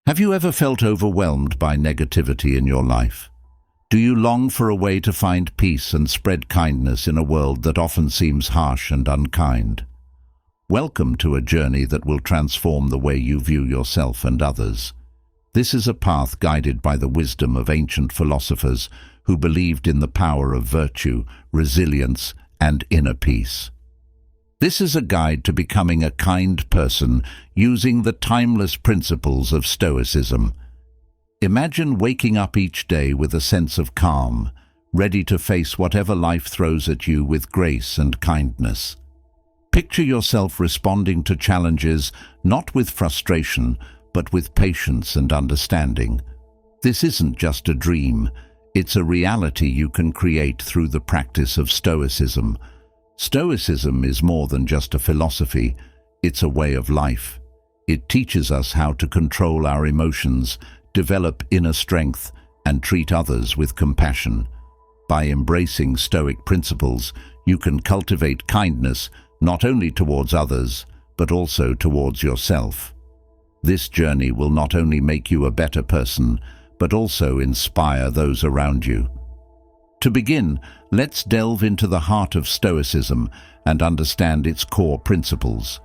Have you ever felt overwhelmed by negativity in your life? Do you long for a way to find peace and spread kindness in a world that often seems harsh and unkind? Welcome to a journey that will transform the way you view yourself and others. This is a path guided by the wisdom of ancient philosophers who believed in the power of virtue, resilience, and inner peace. This is a guide to becoming a kind person using the timeless principles of Stoicism. Imagine waking up each day with a sense of calm, ready to face whatever life throws at you with grace and kindness. Picture yourself responding to challenges not with frustration, but with patience and understanding. This isn't just a dream, it's a reality you can create through the practice of Stoicism. Stoicism is more than just a philosophy, it's a way of life. It teaches us how to control our emotions, develop inner strength, and treat others with compassion. By embracing Stoic principles, you can cultivate kindness not only towards others, but also towards yourself. This journey will not only make you a better person, but also inspire those around you. To begin, let's delve into the heart of Stoicism and understand its core principles.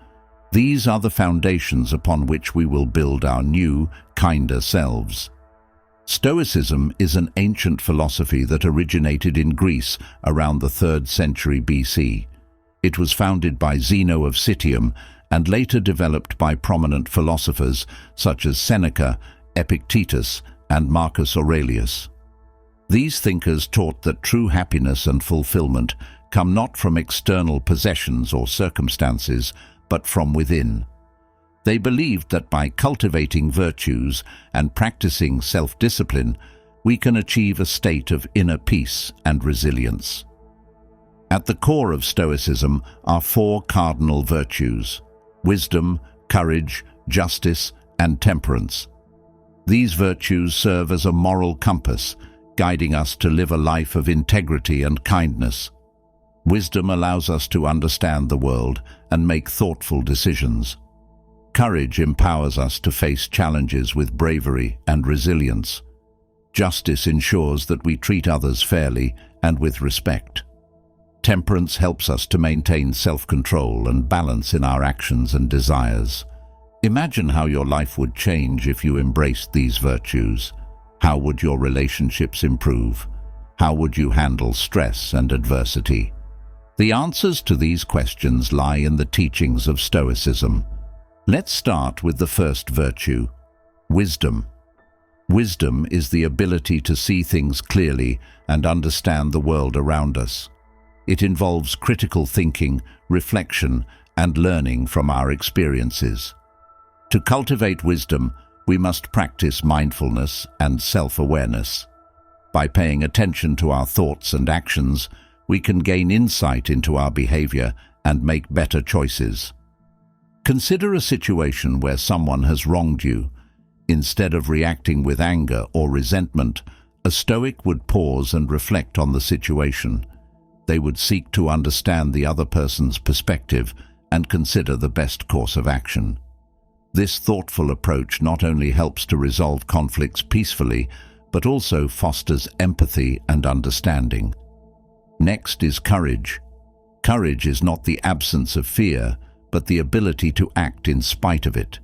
These are the foundations upon which we will build our new, kinder selves. Stoicism is an ancient philosophy that originated in Greece around the 3rd century BC. It was founded by Zeno of Citium and later developed by prominent philosophers such as Seneca, Epictetus, and Marcus Aurelius. These thinkers taught that true happiness and fulfillment come not from external possessions or circumstances, but from within. They believed that by cultivating virtues and practicing self-discipline, we can achieve a state of inner peace and resilience. At the core of Stoicism are 4 cardinal virtues: wisdom, courage, justice, and temperance. These virtues serve as a moral compass, guiding us to live a life of integrity and kindness. Wisdom allows us to understand the world and make thoughtful decisions. Courage empowers us to face challenges with bravery and resilience. Justice ensures that we treat others fairly and with respect. Temperance helps us to maintain self-control and balance in our actions and desires. Imagine how your life would change if you embraced these virtues. How would your relationships improve? How would you handle stress and adversity? The answers to these questions lie in the teachings of Stoicism. Let's start with the first virtue, wisdom. Wisdom is the ability to see things clearly and understand the world around us. It involves critical thinking, reflection, and learning from our experiences. To cultivate wisdom, we must practice mindfulness and self-awareness. By paying attention to our thoughts and actions, we can gain insight into our behavior and make better choices. Consider a situation where someone has wronged you. Instead of reacting with anger or resentment, a Stoic would pause and reflect on the situation. They would seek to understand the other person's perspective and consider the best course of action. This thoughtful approach not only helps to resolve conflicts peacefully, but also fosters empathy and understanding. Next is courage. Courage is not the absence of fear, but the ability to act in spite of it.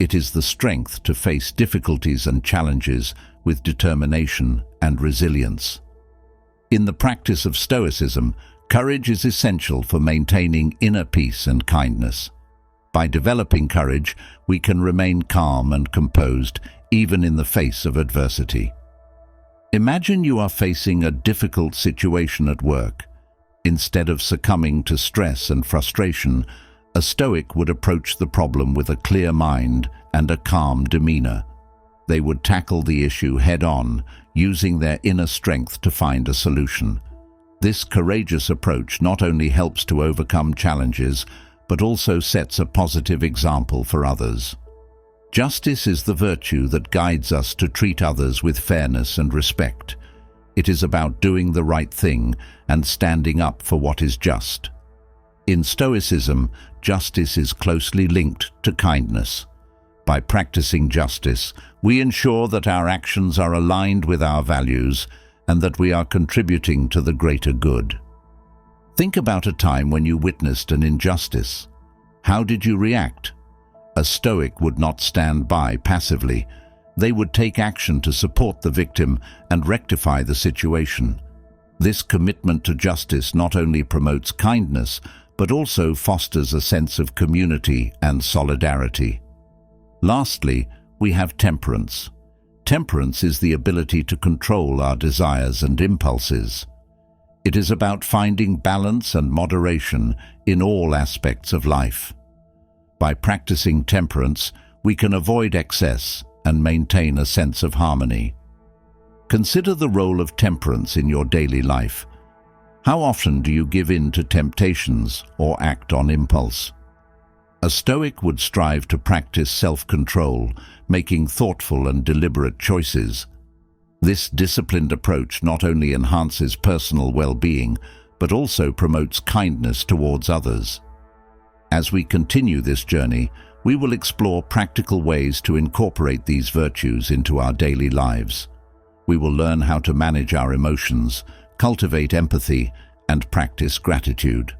It is the strength to face difficulties and challenges with determination and resilience. In the practice of Stoicism, courage is essential for maintaining inner peace and kindness. By developing courage, we can remain calm and composed even in the face of adversity. Imagine you are facing a difficult situation at work. Instead of succumbing to stress and frustration, a Stoic would approach the problem with a clear mind and a calm demeanor. They would tackle the issue head-on, using their inner strength to find a solution. This courageous approach not only helps to overcome challenges, but also sets a positive example for others. Justice is the virtue that guides us to treat others with fairness and respect. It is about doing the right thing and standing up for what is just. In Stoicism, justice is closely linked to kindness. By practicing justice, we ensure that our actions are aligned with our values and that we are contributing to the greater good. Think about a time when you witnessed an injustice. How did you react? A Stoic would not stand by passively. They would take action to support the victim and rectify the situation. This commitment to justice not only promotes kindness, but also fosters a sense of community and solidarity. Lastly, we have temperance. Temperance is the ability to control our desires and impulses. It is about finding balance and moderation in all aspects of life. By practicing temperance, we can avoid excess and maintain a sense of harmony. Consider the role of temperance in your daily life. How often do you give in to temptations or act on impulse? A Stoic would strive to practice self-control, making thoughtful and deliberate choices. This disciplined approach not only enhances personal well-being, but also promotes kindness towards others. As we continue this journey, we will explore practical ways to incorporate these virtues into our daily lives. We will learn how to manage our emotions, cultivate empathy, and practice gratitude.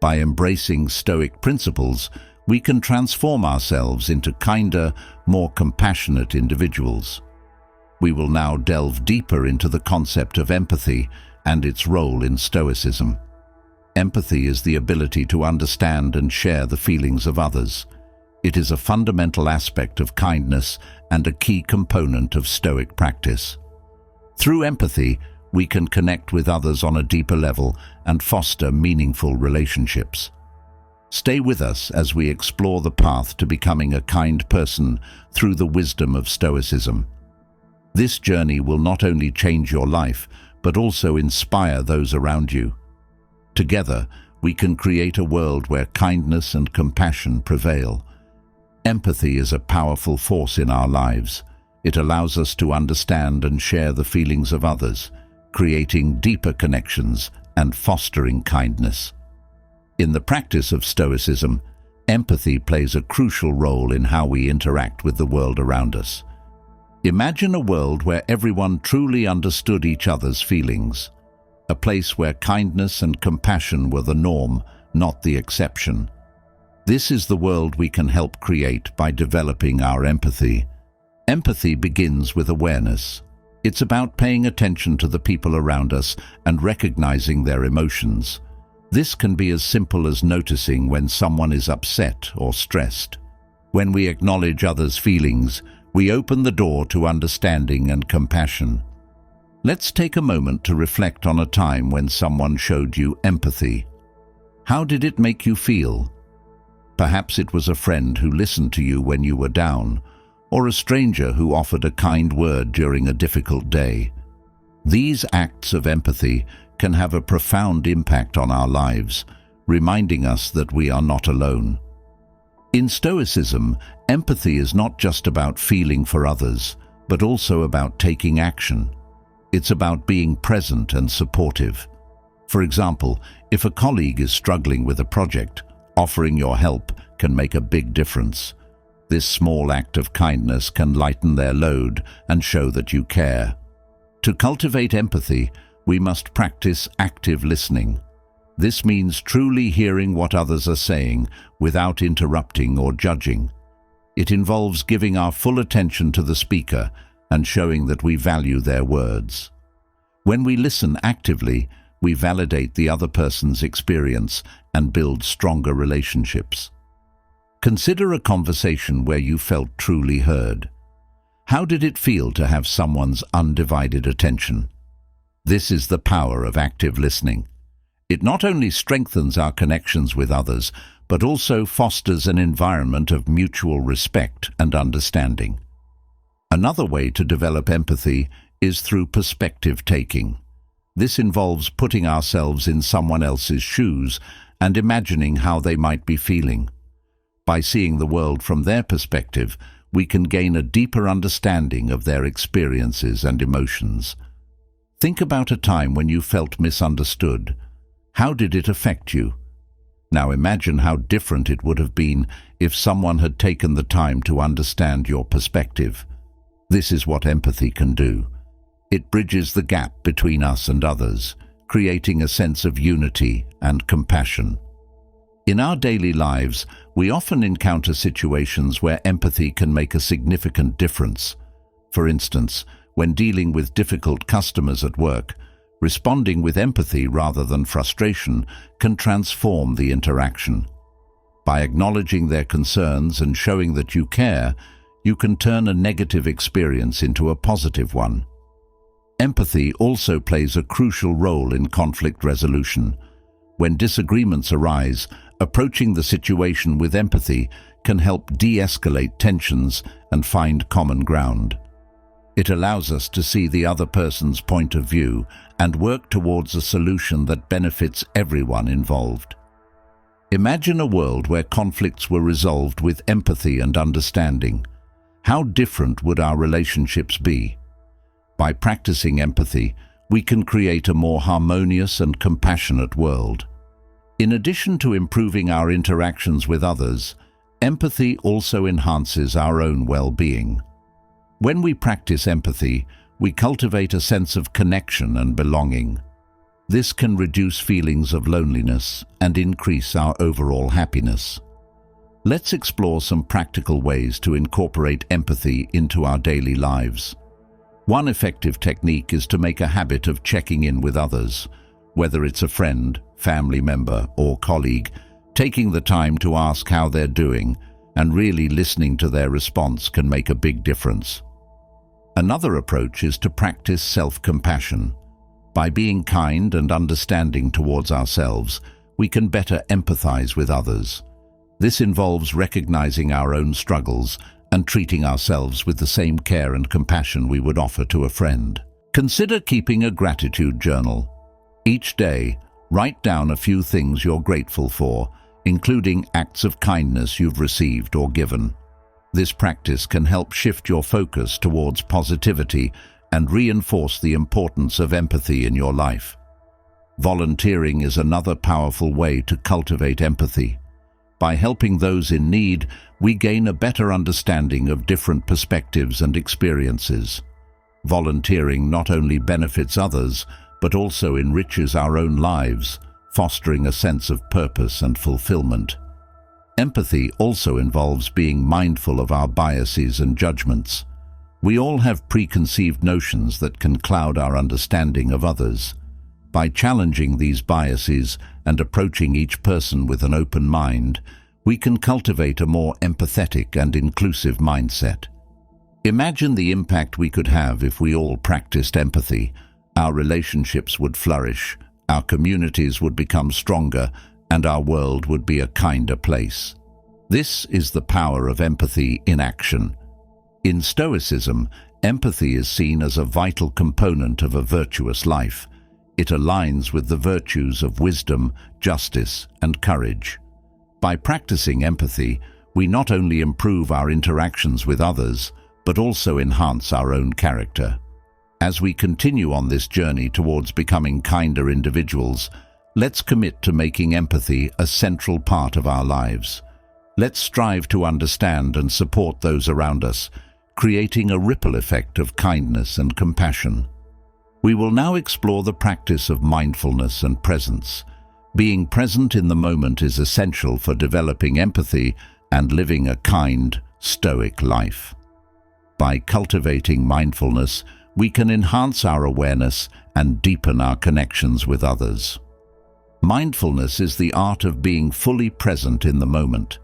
By embracing Stoic principles, we can transform ourselves into kinder, more compassionate individuals. We will now delve deeper into the concept of empathy and its role in Stoicism. Empathy is the ability to understand and share the feelings of others. It is a fundamental aspect of kindness and a key component of Stoic practice. Through empathy, we can connect with others on a deeper level and foster meaningful relationships. Stay with us as we explore the path to becoming a kind person through the wisdom of Stoicism. This journey will not only change your life, but also inspire those around you. Together, we can create a world where kindness and compassion prevail. Empathy is a powerful force in our lives. It allows us to understand and share the feelings of others, creating deeper connections and fostering kindness. In the practice of Stoicism, empathy plays a crucial role in how we interact with the world around us. Imagine a world where everyone truly understood each other's feelings, a place where kindness and compassion were the norm, not the exception. This is the world we can help create by developing our empathy. Empathy begins with awareness. It's about paying attention to the people around us and recognizing their emotions. This can be as simple as noticing when someone is upset or stressed. When we acknowledge others' feelings, we open the door to understanding and compassion. Let's take a moment to reflect on a time when someone showed you empathy. How did it make you feel? Perhaps it was a friend who listened to you when you were down, or a stranger who offered a kind word during a difficult day. These acts of empathy can have a profound impact on our lives, reminding us that we are not alone. In Stoicism, empathy is not just about feeling for others, but also about taking action. It's about being present and supportive. For example, if a colleague is struggling with a project, offering your help can make a big difference. This small act of kindness can lighten their load and show that you care. To cultivate empathy, we must practice active listening. This means truly hearing what others are saying without interrupting or judging. It involves giving our full attention to the speaker and showing that we value their words. When we listen actively, we validate the other person's experience and build stronger relationships. Consider a conversation where you felt truly heard. How did it feel to have someone's undivided attention? This is the power of active listening. It not only strengthens our connections with others, but also fosters an environment of mutual respect and understanding. Another way to develop empathy is through perspective taking. This involves putting ourselves in someone else's shoes and imagining how they might be feeling. By seeing the world from their perspective, we can gain a deeper understanding of their experiences and emotions. Think about a time when you felt misunderstood. How did it affect you? Now imagine how different it would have been if someone had taken the time to understand your perspective. This is what empathy can do. It bridges the gap between us and others, creating a sense of unity and compassion. In our daily lives, we often encounter situations where empathy can make a significant difference. For instance, when dealing with difficult customers at work, responding with empathy rather than frustration can transform the interaction. By acknowledging their concerns and showing that you care, you can turn a negative experience into a positive one. Empathy also plays a crucial role in conflict resolution. When disagreements arise, approaching the situation with empathy can help de-escalate tensions and find common ground. It allows us to see the other person's point of view and work towards a solution that benefits everyone involved. Imagine a world where conflicts were resolved with empathy and understanding. How different would our relationships be? By practicing empathy, we can create a more harmonious and compassionate world. In addition to improving our interactions with others, empathy also enhances our own well-being. When we practice empathy, we cultivate a sense of connection and belonging. This can reduce feelings of loneliness and increase our overall happiness. Let's explore some practical ways to incorporate empathy into our daily lives. One effective technique is to make a habit of checking in with others, whether it's a friend, family member, or colleague. Taking the time to ask how they're doing and really listening to their response can make a big difference. Another approach is to practice self-compassion. By being kind and understanding towards ourselves, we can better empathize with others. This involves recognizing our own struggles and treating ourselves with the same care and compassion we would offer to a friend. Consider keeping a gratitude journal. Each day, write down a few things you're grateful for, including acts of kindness you've received or given. This practice can help shift your focus towards positivity and reinforce the importance of empathy in your life. Volunteering is another powerful way to cultivate empathy. By helping those in need, we gain a better understanding of different perspectives and experiences. Volunteering not only benefits others, but also enriches our own lives, fostering a sense of purpose and fulfillment. Empathy also involves being mindful of our biases and judgments. We all have preconceived notions that can cloud our understanding of others. By challenging these biases and approaching each person with an open mind, we can cultivate a more empathetic and inclusive mindset. Imagine the impact we could have if we all practiced empathy. Our relationships would flourish, our communities would become stronger, and our world would be a kinder place. This is the power of empathy in action. In Stoicism, empathy is seen as a vital component of a virtuous life. It aligns with the virtues of wisdom, justice, and courage. By practicing empathy, we not only improve our interactions with others, but also enhance our own character. As we continue on this journey towards becoming kinder individuals, let's commit to making empathy a central part of our lives. Let's strive to understand and support those around us, creating a ripple effect of kindness and compassion. We will now explore the practice of mindfulness and presence. Being present in the moment is essential for developing empathy and living a kind, stoic life. By cultivating mindfulness, we can enhance our awareness and deepen our connections with others. Mindfulness is the art of being fully present in the moment.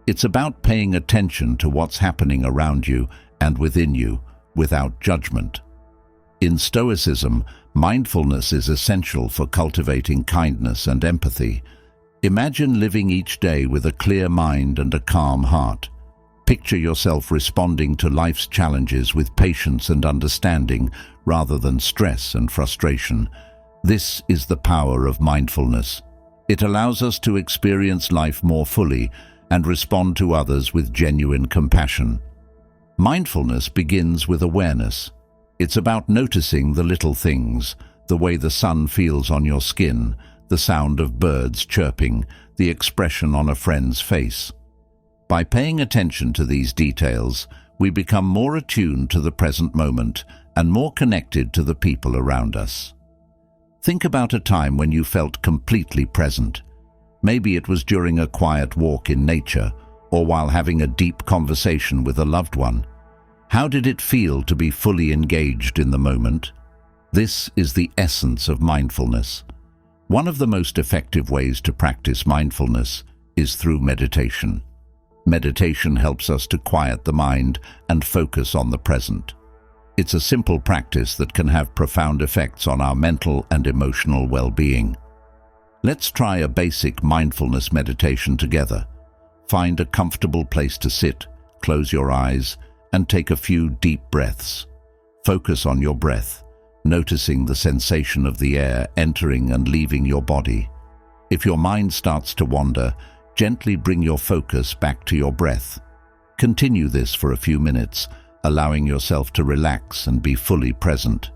It's about paying attention to what's happening around you and within you, without judgment. In Stoicism, mindfulness is essential for cultivating kindness and empathy. Imagine living each day with a clear mind and a calm heart. Picture yourself responding to life's challenges with patience and understanding rather than stress and frustration. This is the power of mindfulness. It allows us to experience life more fully and respond to others with genuine compassion. Mindfulness begins with awareness. It's about noticing the little things, the way the sun feels on your skin, the sound of birds chirping, the expression on a friend's face. By paying attention to these details, we become more attuned to the present moment and more connected to the people around us. Think about a time when you felt completely present. Maybe it was during a quiet walk in nature or while having a deep conversation with a loved one. How did it feel to be fully engaged in the moment? This is the essence of mindfulness. One of the most effective ways to practice mindfulness is through meditation. Meditation helps us to quiet the mind and focus on the present. It's a simple practice that can have profound effects on our mental and emotional well-being. Let's try a basic mindfulness meditation together. Find a comfortable place to sit, close your eyes, and take a few deep breaths. Focus on your breath, noticing the sensation of the air entering and leaving your body. If your mind starts to wander, gently bring your focus back to your breath. Continue this for a few minutes, allowing yourself to relax and be fully present.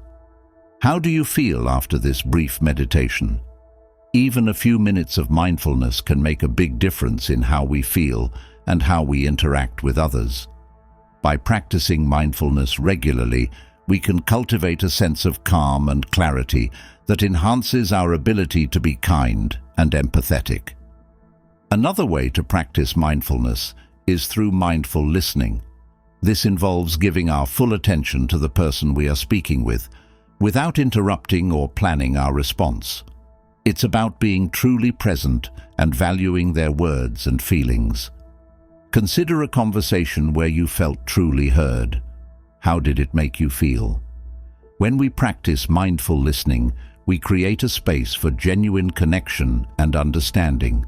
How do you feel after this brief meditation? Even a few minutes of mindfulness can make a big difference in how we feel and how we interact with others. By practicing mindfulness regularly, we can cultivate a sense of calm and clarity that enhances our ability to be kind and empathetic. Another way to practice mindfulness is through mindful listening. This involves giving our full attention to the person we are speaking with, without interrupting or planning our response. It's about being truly present and valuing their words and feelings. Consider a conversation where you felt truly heard. How did it make you feel? When we practice mindful listening, we create a space for genuine connection and understanding.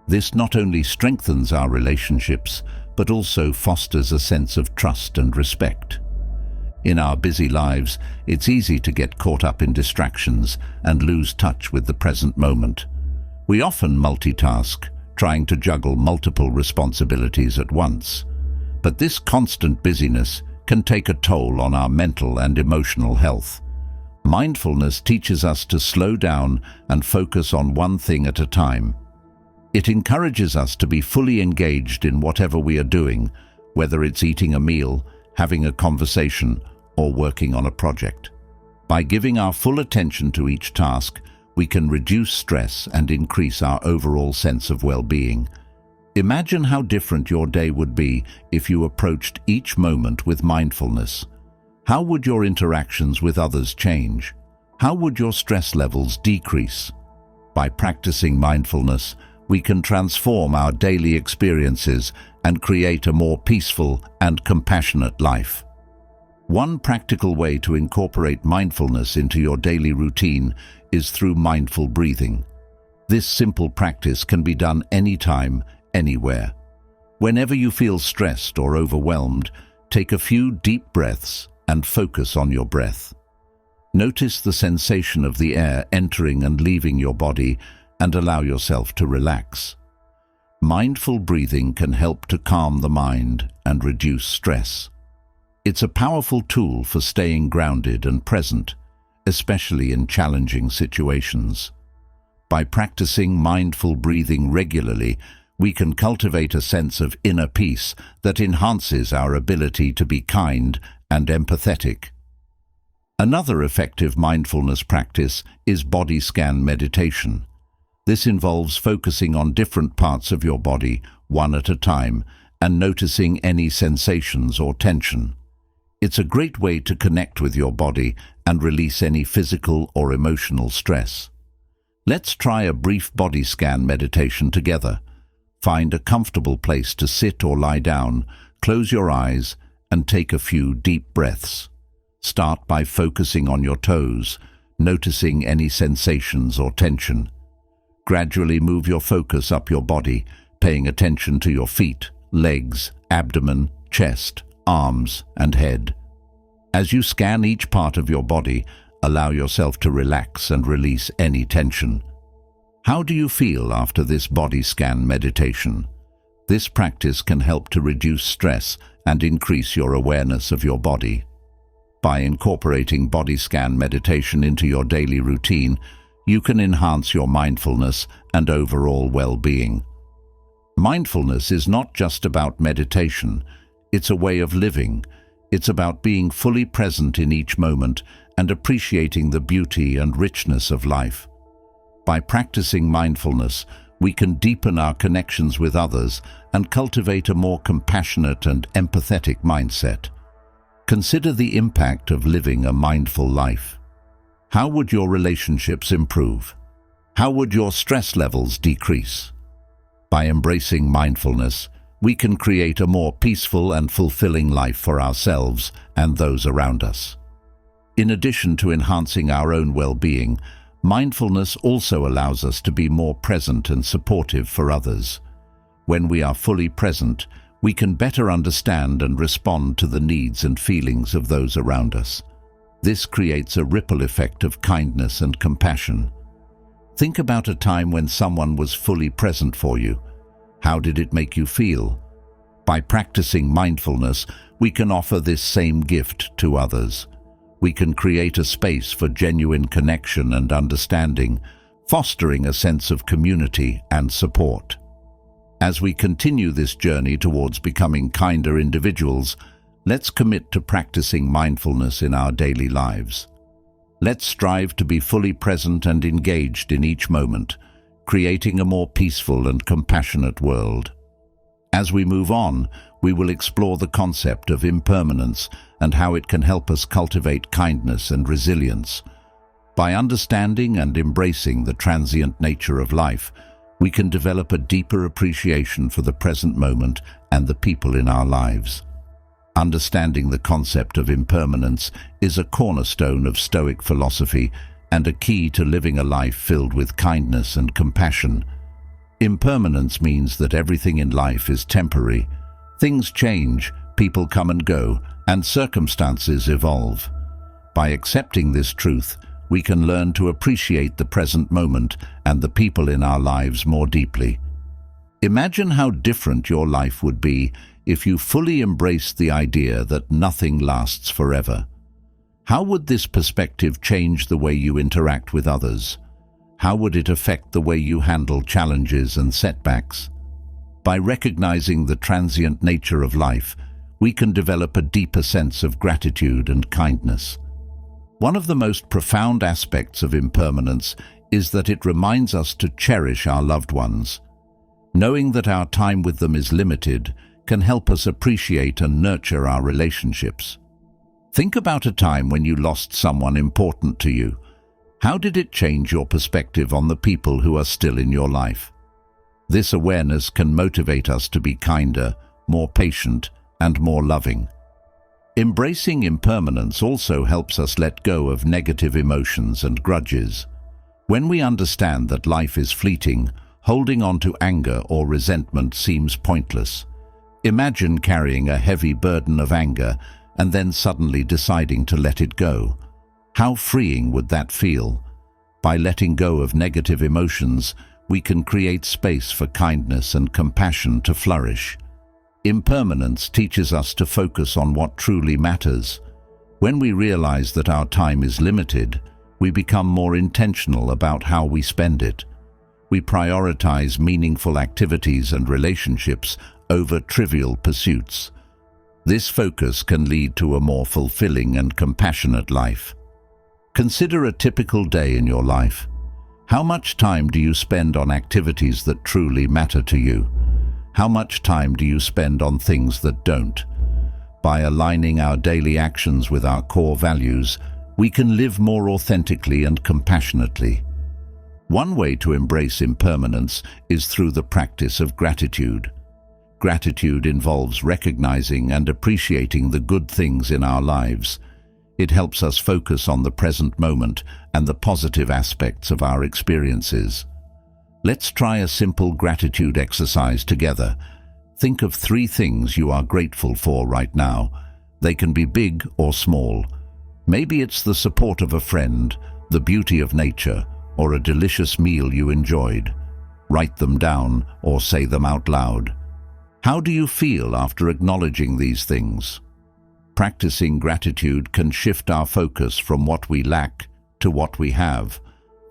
This not only strengthens our relationships, but also fosters a sense of trust and respect. In our busy lives, it's easy to get caught up in distractions and lose touch with the present moment. We often multitask, trying to juggle multiple responsibilities at once. But this constant busyness can take a toll on our mental and emotional health. Mindfulness teaches us to slow down and focus on one thing at a time. It encourages us to be fully engaged in whatever we are doing, whether it's eating a meal, having a conversation, or working on a project. By giving our full attention to each task, we can reduce stress and increase our overall sense of well-being. Imagine how different your day would be if you approached each moment with mindfulness. How would your interactions with others change? How would your stress levels decrease? By practicing mindfulness, we can transform our daily experiences and create a more peaceful and compassionate life. One practical way to incorporate mindfulness into your daily routine is through mindful breathing. This simple practice can be done anytime, anywhere. Whenever you feel stressed or overwhelmed, take a few deep breaths and focus on your breath. Notice the sensation of the air entering and leaving your body and allow yourself to relax. Mindful breathing can help to calm the mind and reduce stress. It's a powerful tool for staying grounded and present, especially in challenging situations. By practicing mindful breathing regularly, we can cultivate a sense of inner peace that enhances our ability to be kind and empathetic. Another effective mindfulness practice is body scan meditation. This involves focusing on different parts of your body, one at a time, and noticing any sensations or tension. It's a great way to connect with your body and release any physical or emotional stress. Let's try a brief body scan meditation together. Find a comfortable place to sit or lie down, close your eyes, and take a few deep breaths. Start by focusing on your toes, noticing any sensations or tension. Gradually move your focus up your body, paying attention to your feet, legs, abdomen, chest, arms, and head. As you scan each part of your body, allow yourself to relax and release any tension. How do you feel after this body scan meditation? This practice can help to reduce stress and increase your awareness of your body. By incorporating body scan meditation into your daily routine, you can enhance your mindfulness and overall well-being. Mindfulness is not just about meditation, it's a way of living. It's about being fully present in each moment and appreciating the beauty and richness of life. By practicing mindfulness, we can deepen our connections with others and cultivate a more compassionate and empathetic mindset. Consider the impact of living a mindful life. How would your relationships improve? How would your stress levels decrease? By embracing mindfulness, we can create a more peaceful and fulfilling life for ourselves and those around us. In addition to enhancing our own well-being, mindfulness also allows us to be more present and supportive for others. When we are fully present, we can better understand and respond to the needs and feelings of those around us. This creates a ripple effect of kindness and compassion. Think about a time when someone was fully present for you. How did it make you feel? By practicing mindfulness, we can offer this same gift to others. We can create a space for genuine connection and understanding, fostering a sense of community and support. As we continue this journey towards becoming kinder individuals, let's commit to practicing mindfulness in our daily lives. Let's strive to be fully present and engaged in each moment, creating a more peaceful and compassionate world. As we move on, we will explore the concept of impermanence and how it can help us cultivate kindness and resilience. By understanding and embracing the transient nature of life, we can develop a deeper appreciation for the present moment and the people in our lives. Understanding the concept of impermanence is a cornerstone of Stoic philosophy and a key to living a life filled with kindness and compassion. Impermanence means that everything in life is temporary. Things change, people come and go, and circumstances evolve. By accepting this truth, we can learn to appreciate the present moment and the people in our lives more deeply. Imagine how different your life would be if you fully embraced the idea that nothing lasts forever. How would this perspective change the way you interact with others? How would it affect the way you handle challenges and setbacks? By recognizing the transient nature of life, we can develop a deeper sense of gratitude and kindness. One of the most profound aspects of impermanence is that it reminds us to cherish our loved ones. Knowing that our time with them is limited can help us appreciate and nurture our relationships. Think about a time when you lost someone important to you. How did it change your perspective on the people who are still in your life? This awareness can motivate us to be kinder, more patient, and more loving. Embracing impermanence also helps us let go of negative emotions and grudges. When we understand that life is fleeting, holding on to anger or resentment seems pointless. Imagine carrying a heavy burden of anger and then suddenly deciding to let it go. How freeing would that feel? By letting go of negative emotions, we can create space for kindness and compassion to flourish. Impermanence teaches us to focus on what truly matters. When we realize that our time is limited, we become more intentional about how we spend it. We prioritize meaningful activities and relationships over trivial pursuits. This focus can lead to a more fulfilling and compassionate life. Consider a typical day in your life. How much time do you spend on activities that truly matter to you? How much time do you spend on things that don't? By aligning our daily actions with our core values, we can live more authentically and compassionately. One way to embrace impermanence is through the practice of gratitude. Gratitude involves recognizing and appreciating the good things in our lives. It helps us focus on the present moment and the positive aspects of our experiences. Let's try a simple gratitude exercise together. Think of 3 things you are grateful for right now. They can be big or small. Maybe it's the support of a friend, the beauty of nature, or a delicious meal you enjoyed. Write them down or say them out loud. How do you feel after acknowledging these things? Practicing gratitude can shift our focus from what we lack to what we have,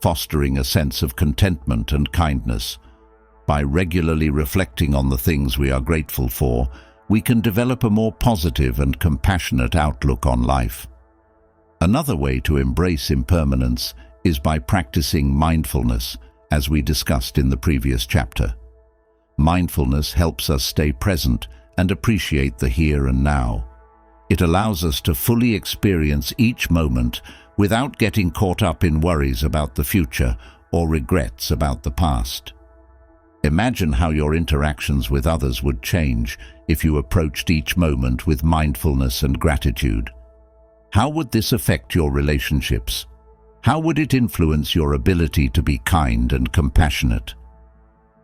fostering a sense of contentment and kindness. By regularly reflecting on the things we are grateful for, we can develop a more positive and compassionate outlook on life. Another way to embrace impermanence is by practicing mindfulness, as we discussed in the previous chapter. Mindfulness helps us stay present and appreciate the here and now. It allows us to fully experience each moment without getting caught up in worries about the future or regrets about the past. Imagine how your interactions with others would change if you approached each moment with mindfulness and gratitude. How would this affect your relationships? How would it influence your ability to be kind and compassionate?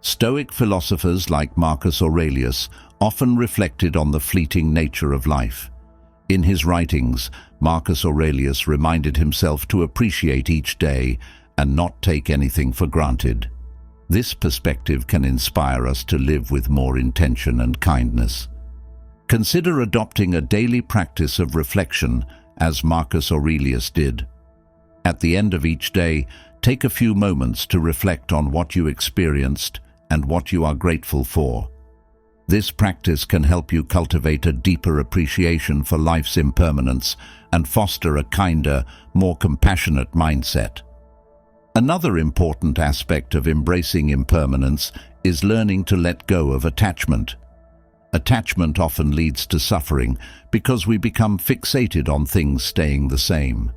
Stoic philosophers like Marcus Aurelius often reflected on the fleeting nature of life. In his writings, Marcus Aurelius reminded himself to appreciate each day and not take anything for granted. This perspective can inspire us to live with more intention and kindness. Consider adopting a daily practice of reflection, as Marcus Aurelius did. At the end of each day, take a few moments to reflect on what you experienced and what you are grateful for. This practice can help you cultivate a deeper appreciation for life's impermanence and foster a kinder, more compassionate mindset. Another important aspect of embracing impermanence is learning to let go of attachment. Attachment often leads to suffering because we become fixated on things staying the same.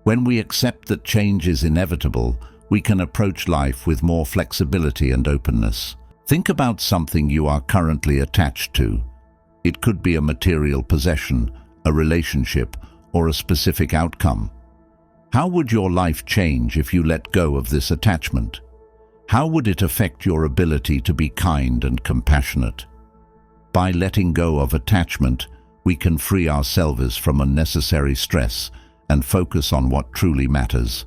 When we accept that change is inevitable, we can approach life with more flexibility and openness. Think about something you are currently attached to. It could be a material possession, a relationship, or a specific outcome. How would your life change if you let go of this attachment? How would it affect your ability to be kind and compassionate? By letting go of attachment, we can free ourselves from unnecessary stress and focus on what truly matters.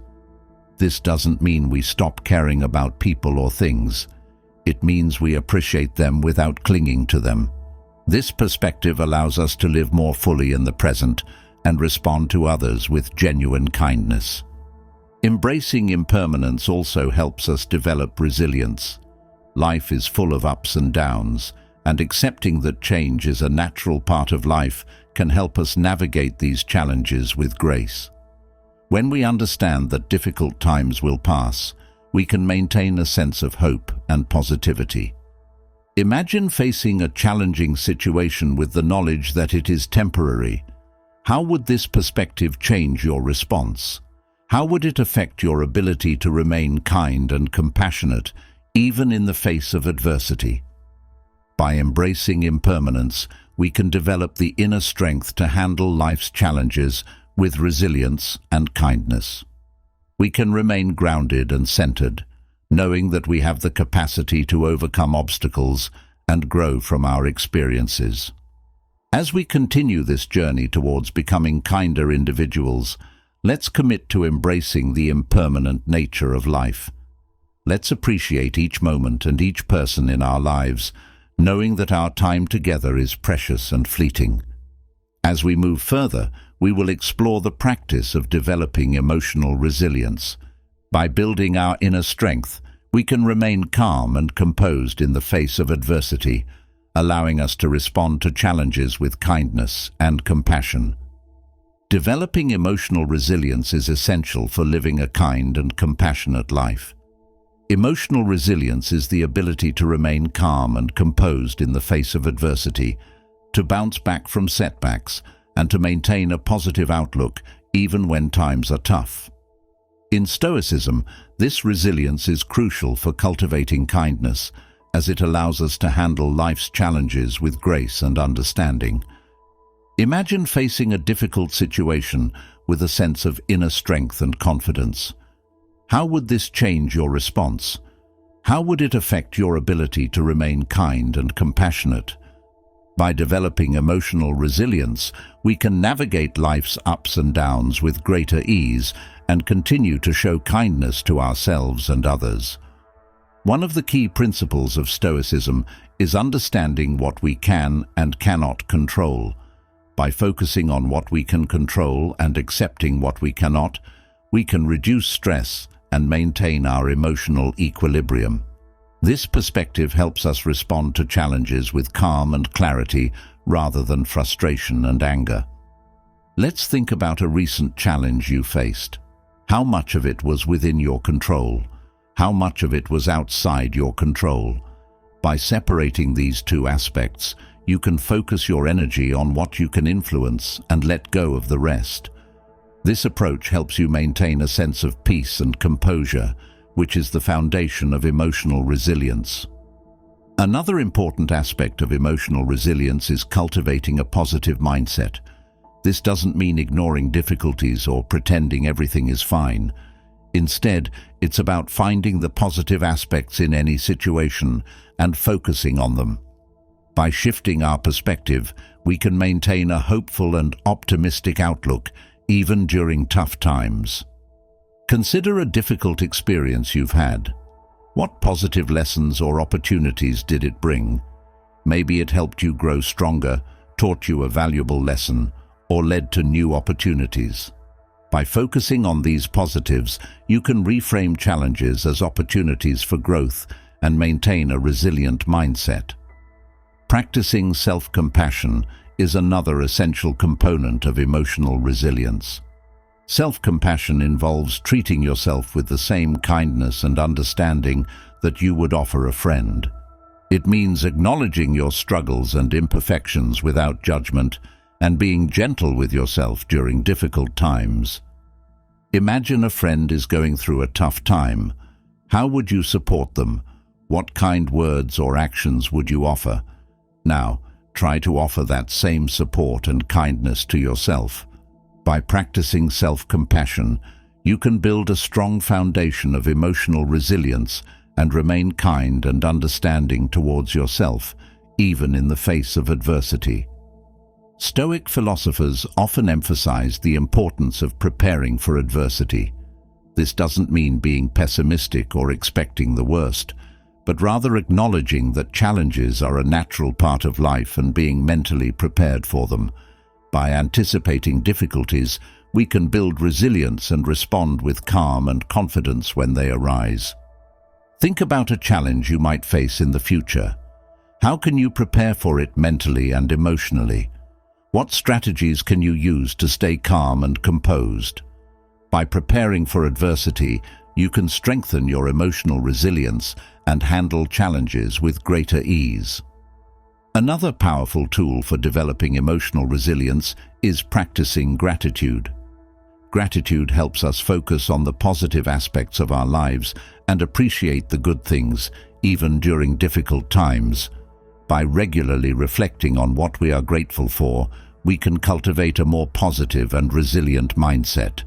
This doesn't mean we stop caring about people or things. It means we appreciate them without clinging to them. This perspective allows us to live more fully in the present and respond to others with genuine kindness. Embracing impermanence also helps us develop resilience. Life is full of ups and downs, and accepting that change is a natural part of life can help us navigate these challenges with grace. When we understand that difficult times will pass, we can maintain a sense of hope and positivity. Imagine facing a challenging situation with the knowledge that it is temporary. How would this perspective change your response? How would it affect your ability to remain kind and compassionate, even in the face of adversity? By embracing impermanence, we can develop the inner strength to handle life's challenges with resilience and kindness. We can remain grounded and centered, knowing that we have the capacity to overcome obstacles and grow from our experiences. As we continue this journey towards becoming kinder individuals, let's commit to embracing the impermanent nature of life. Let's appreciate each moment and each person in our lives, knowing that our time together is precious and fleeting. As we move further, we will explore the practice of developing emotional resilience. By building our inner strength, we can remain calm and composed in the face of adversity, allowing us to respond to challenges with kindness and compassion. Developing emotional resilience is essential for living a kind and compassionate life. Emotional resilience is the ability to remain calm and composed in the face of adversity, to bounce back from setbacks, and to maintain a positive outlook even when times are tough. In Stoicism, this resilience is crucial for cultivating kindness, as it allows us to handle life's challenges with grace and understanding. Imagine facing a difficult situation with a sense of inner strength and confidence. How would this change your response? How would it affect your ability to remain kind and compassionate? By developing emotional resilience, we can navigate life's ups and downs with greater ease and continue to show kindness to ourselves and others. One of the key principles of Stoicism is understanding what we can and cannot control. By focusing on what we can control and accepting what we cannot, we can reduce stress and maintain our emotional equilibrium. This perspective helps us respond to challenges with calm and clarity rather than frustration and anger. Let's think about a recent challenge you faced. How much of it was within your control? How much of it was outside your control? By separating these two aspects, you can focus your energy on what you can influence and let go of the rest. This approach helps you maintain a sense of peace and composure, which is the foundation of emotional resilience. Another important aspect of emotional resilience is cultivating a positive mindset. This doesn't mean ignoring difficulties or pretending everything is fine. Instead, it's about finding the positive aspects in any situation and focusing on them. By shifting our perspective, we can maintain a hopeful and optimistic outlook even during tough times. Consider a difficult experience you've had. What positive lessons or opportunities did it bring? Maybe it helped you grow stronger, taught you a valuable lesson, or led to new opportunities. By focusing on these positives, you can reframe challenges as opportunities for growth and maintain a resilient mindset. Practicing self-compassion is another essential component of emotional resilience. Self-compassion involves treating yourself with the same kindness and understanding that you would offer a friend. It means acknowledging your struggles and imperfections without judgment and being gentle with yourself during difficult times. Imagine a friend is going through a tough time. How would you support them? What kind words or actions would you offer? Now, try to offer that same support and kindness to yourself. By practicing self-compassion, you can build a strong foundation of emotional resilience and remain kind and understanding towards yourself, even in the face of adversity. Stoic philosophers often emphasize the importance of preparing for adversity. This doesn't mean being pessimistic or expecting the worst, but rather acknowledging that challenges are a natural part of life and being mentally prepared for them. By anticipating difficulties, we can build resilience and respond with calm and confidence when they arise. Think about a challenge you might face in the future. How can you prepare for it mentally and emotionally? What strategies can you use to stay calm and composed? By preparing for adversity, you can strengthen your emotional resilience and handle challenges with greater ease. Another powerful tool for developing emotional resilience is practicing gratitude. Gratitude helps us focus on the positive aspects of our lives and appreciate the good things, even during difficult times. By regularly reflecting on what we are grateful for, we can cultivate a more positive and resilient mindset.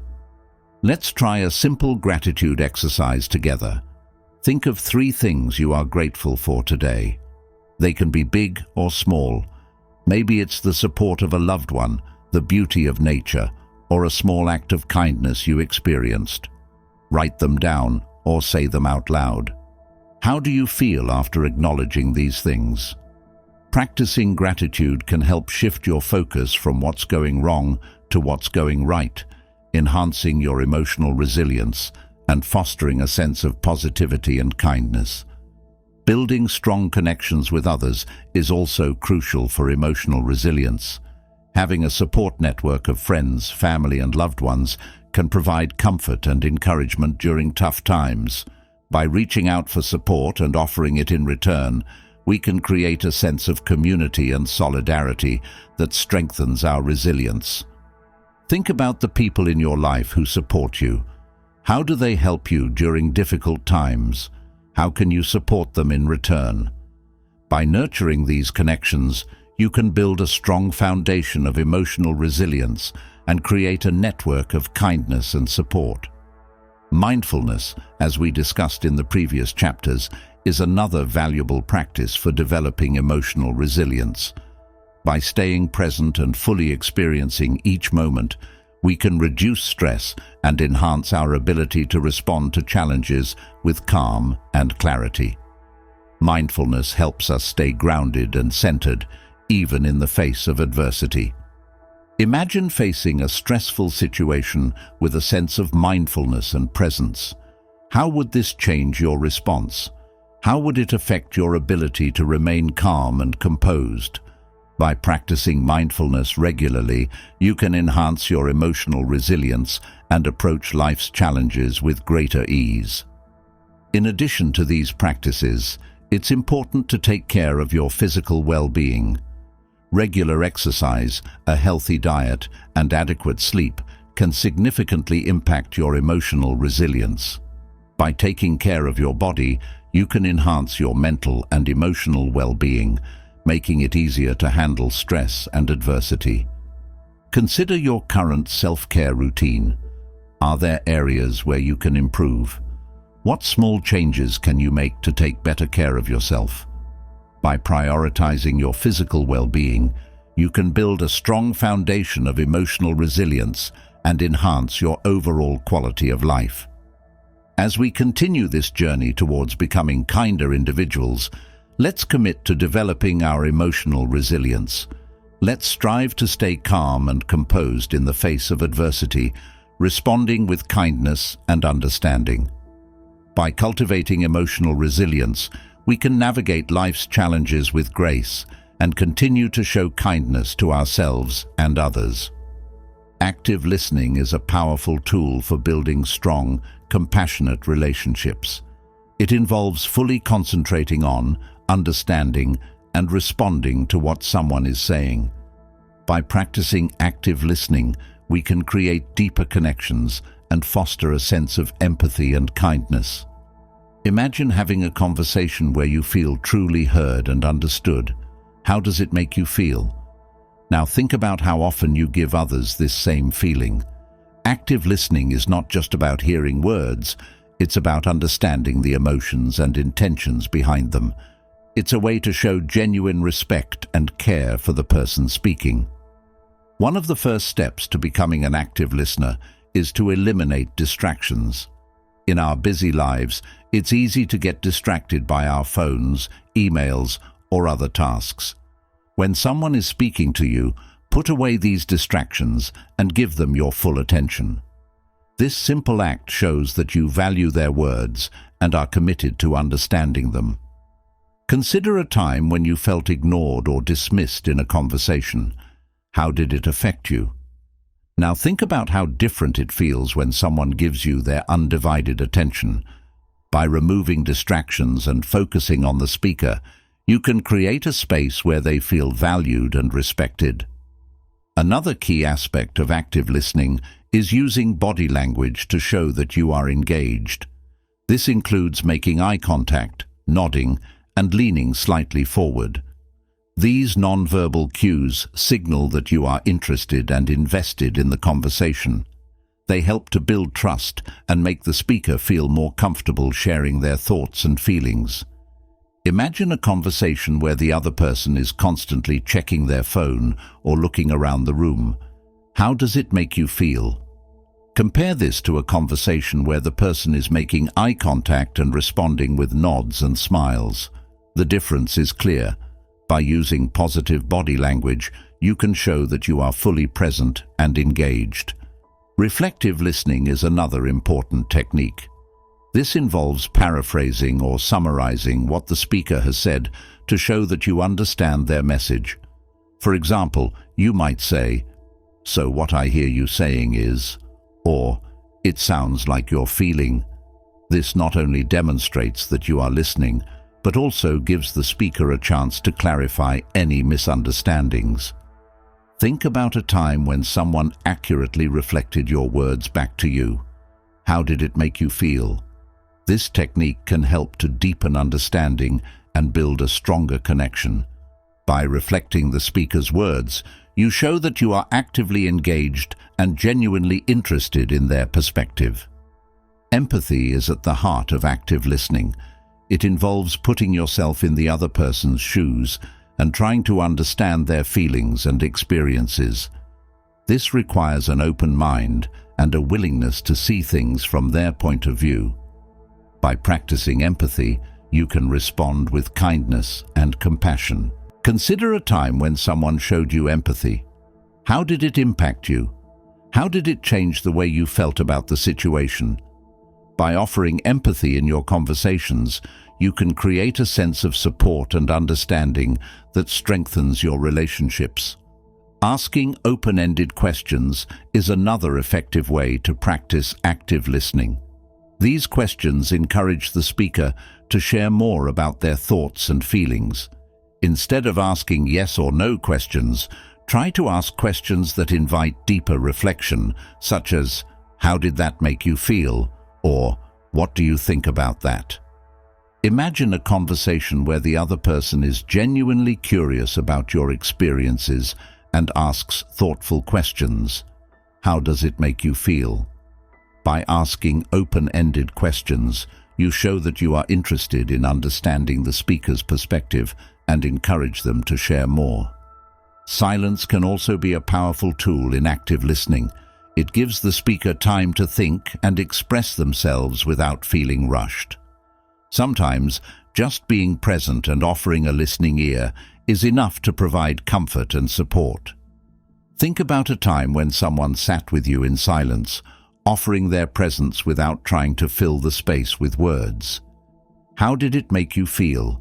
Let's try a simple gratitude exercise together. Think of 3 things you are grateful for today. They can be big or small. Maybe it's the support of a loved one, the beauty of nature, or a small act of kindness you experienced. Write them down or say them out loud. How do you feel after acknowledging these things? Practicing gratitude can help shift your focus from what's going wrong to what's going right, enhancing your emotional resilience and fostering a sense of positivity and kindness. Building strong connections with others is also crucial for emotional resilience. Having a support network of friends, family, and loved ones can provide comfort and encouragement during tough times. By reaching out for support and offering it in return, we can create a sense of community and solidarity that strengthens our resilience. Think about the people in your life who support you. How do they help you during difficult times? How can you support them in return? By nurturing these connections, you can build a strong foundation of emotional resilience and create a network of kindness and support. Mindfulness, as we discussed in the previous chapters, is another valuable practice for developing emotional resilience. By staying present and fully experiencing each moment, we can reduce stress and enhance our ability to respond to challenges with calm and clarity. Mindfulness helps us stay grounded and centered, even in the face of adversity. Imagine facing a stressful situation with a sense of mindfulness and presence. How would this change your response? How would it affect your ability to remain calm and composed? By practicing mindfulness regularly, you can enhance your emotional resilience and approach life's challenges with greater ease. In addition to these practices, it's important to take care of your physical well-being. Regular exercise, a healthy diet, and adequate sleep can significantly impact your emotional resilience. By taking care of your body, you can enhance your mental and emotional well-being, making it easier to handle stress and adversity. Consider your current self-care routine. Are there areas where you can improve? What small changes can you make to take better care of yourself? By prioritizing your physical well-being, you can build a strong foundation of emotional resilience and enhance your overall quality of life. As we continue this journey towards becoming kinder individuals, let's commit to developing our emotional resilience. Let's strive to stay calm and composed in the face of adversity, responding with kindness and understanding. By cultivating emotional resilience, we can navigate life's challenges with grace and continue to show kindness to ourselves and others. Active listening is a powerful tool for building strong, compassionate relationships. It involves fully concentrating on, understanding, and responding to what someone is saying. By practicing active listening, we can create deeper connections and foster a sense of empathy and kindness. Imagine having a conversation where you feel truly heard and understood. How does it make you feel? Now think about how often you give others this same feeling. Active listening is not just about hearing words, it's about understanding the emotions and intentions behind them. It's a way to show genuine respect and care for the person speaking. One of the first steps to becoming an active listener is to eliminate distractions. In our busy lives, it's easy to get distracted by our phones, emails, or other tasks. When someone is speaking to you, put away these distractions and give them your full attention. This simple act shows that you value their words and are committed to understanding them. Consider a time when you felt ignored or dismissed in a conversation. How did it affect you? Now think about how different it feels when someone gives you their undivided attention. By removing distractions and focusing on the speaker, you can create a space where they feel valued and respected. Another key aspect of active listening is using body language to show that you are engaged. This includes making eye contact, nodding, and leaning slightly forward. These nonverbal cues signal that you are interested and invested in the conversation. They help to build trust and make the speaker feel more comfortable sharing their thoughts and feelings. Imagine a conversation where the other person is constantly checking their phone or looking around the room. How does it make you feel? Compare this to a conversation where the person is making eye contact and responding with nods and smiles. The difference is clear. By using positive body language, you can show that you are fully present and engaged. Reflective listening is another important technique. This involves paraphrasing or summarizing what the speaker has said to show that you understand their message. For example, you might say, "So what I hear you saying is," or "It sounds like you're feeling." This not only demonstrates that you are listening, but also gives the speaker a chance to clarify any misunderstandings. Think about a time when someone accurately reflected your words back to you. How did it make you feel? This technique can help to deepen understanding and build a stronger connection. By reflecting the speaker's words, you show that you are actively engaged and genuinely interested in their perspective. Empathy is at the heart of active listening. It involves putting yourself in the other person's shoes and trying to understand their feelings and experiences. This requires an open mind and a willingness to see things from their point of view. By practicing empathy, you can respond with kindness and compassion. Consider a time when someone showed you empathy. How did it impact you? How did it change the way you felt about the situation? By offering empathy in your conversations, you can create a sense of support and understanding that strengthens your relationships. Asking open-ended questions is another effective way to practice active listening. These questions encourage the speaker to share more about their thoughts and feelings. Instead of asking yes or no questions, try to ask questions that invite deeper reflection, such as, "How did that make you feel?" or "What do you think about that?" Imagine a conversation where the other person is genuinely curious about your experiences and asks thoughtful questions. How does it make you feel? By asking open-ended questions, you show that you are interested in understanding the speaker's perspective and encourage them to share more. Silence can also be a powerful tool in active listening. It gives the speaker time to think and express themselves without feeling rushed. Sometimes, just being present and offering a listening ear is enough to provide comfort and support. Think about a time when someone sat with you in silence, offering their presence without trying to fill the space with words. How did it make you feel?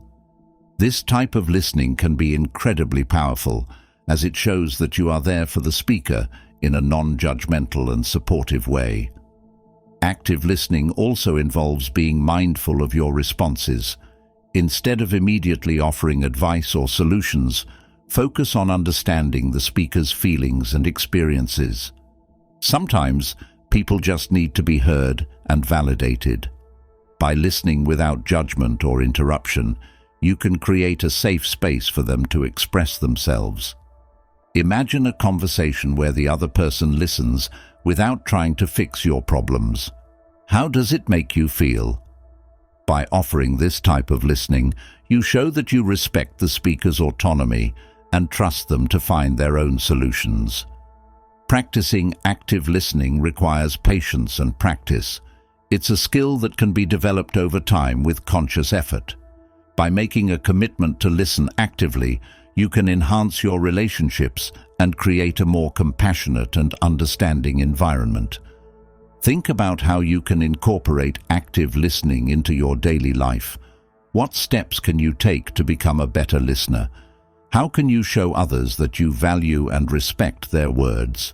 This type of listening can be incredibly powerful, as it shows that you are there for the speaker in a non-judgmental and supportive way. Active listening also involves being mindful of your responses. Instead of immediately offering advice or solutions, focus on understanding the speaker's feelings and experiences. Sometimes, people just need to be heard and validated. By listening without judgment or interruption, you can create a safe space for them to express themselves. Imagine a conversation where the other person listens without trying to fix your problems. How does it make you feel? By offering this type of listening, you show that you respect the speaker's autonomy and trust them to find their own solutions. Practicing active listening requires patience and practice. It's a skill that can be developed over time with conscious effort. By making a commitment to listen actively, you can enhance your relationships and create a more compassionate and understanding environment. Think about how you can incorporate active listening into your daily life. What steps can you take to become a better listener? How can you show others that you value and respect their words?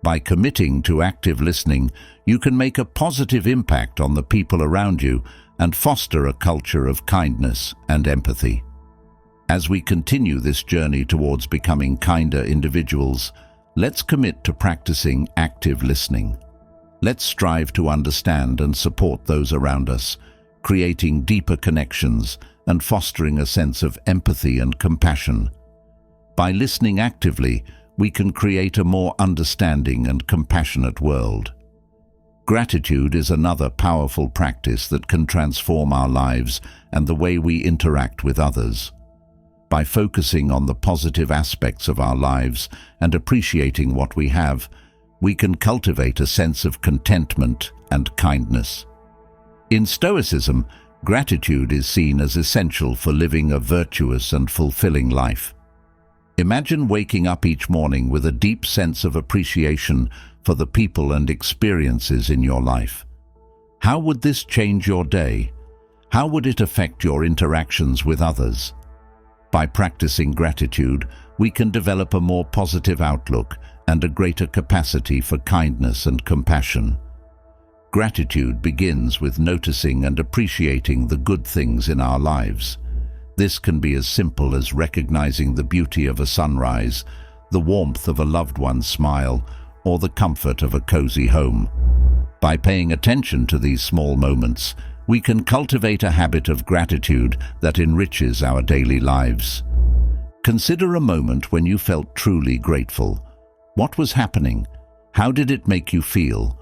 By committing to active listening, you can make a positive impact on the people around you and foster a culture of kindness and empathy. As we continue this journey towards becoming kinder individuals, let's commit to practicing active listening. Let's strive to understand and support those around us, creating deeper connections and fostering a sense of empathy and compassion. By listening actively, we can create a more understanding and compassionate world. Gratitude is another powerful practice that can transform our lives and the way we interact with others. By focusing on the positive aspects of our lives and appreciating what we have, we can cultivate a sense of contentment and kindness. In Stoicism, gratitude is seen as essential for living a virtuous and fulfilling life. Imagine waking up each morning with a deep sense of appreciation for the people and experiences in your life. How would this change your day? How would it affect your interactions with others? By practicing gratitude, we can develop a more positive outlook and a greater capacity for kindness and compassion. Gratitude begins with noticing and appreciating the good things in our lives. This can be as simple as recognizing the beauty of a sunrise, the warmth of a loved one's smile, or the comfort of a cozy home. By paying attention to these small moments, we can cultivate a habit of gratitude that enriches our daily lives. Consider a moment when you felt truly grateful. What was happening? How did it make you feel?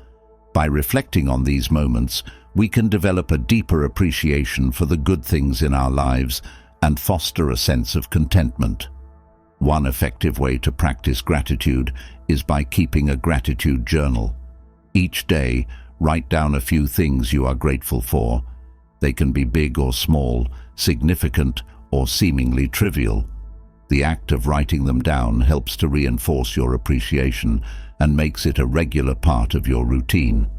By reflecting on these moments, we can develop a deeper appreciation for the good things in our lives and foster a sense of contentment. One effective way to practice gratitude is by keeping a gratitude journal. Each day, write down a few things you are grateful for. They can be big or small, significant or seemingly trivial. The act of writing them down helps to reinforce your appreciation and makes it a regular part of your routine.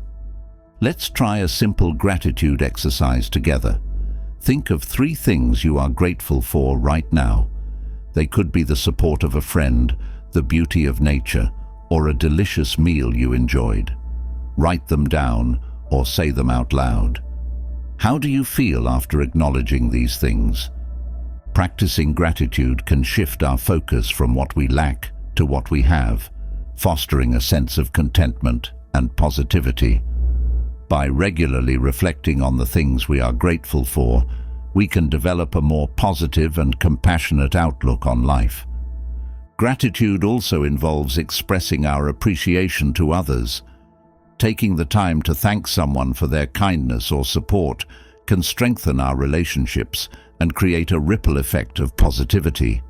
Let's try a simple gratitude exercise together. Think of 3 things you are grateful for right now. They could be the support of a friend, the beauty of nature, or a delicious meal you enjoyed. Write them down or say them out loud. How do you feel after acknowledging these things? Practicing gratitude can shift our focus from what we lack to what we have, fostering a sense of contentment and positivity. By regularly reflecting on the things we are grateful for, we can develop a more positive and compassionate outlook on life. Gratitude also involves expressing our appreciation to others. Taking the time to thank someone for their kindness or support can strengthen our relationships and create a ripple effect of positivity.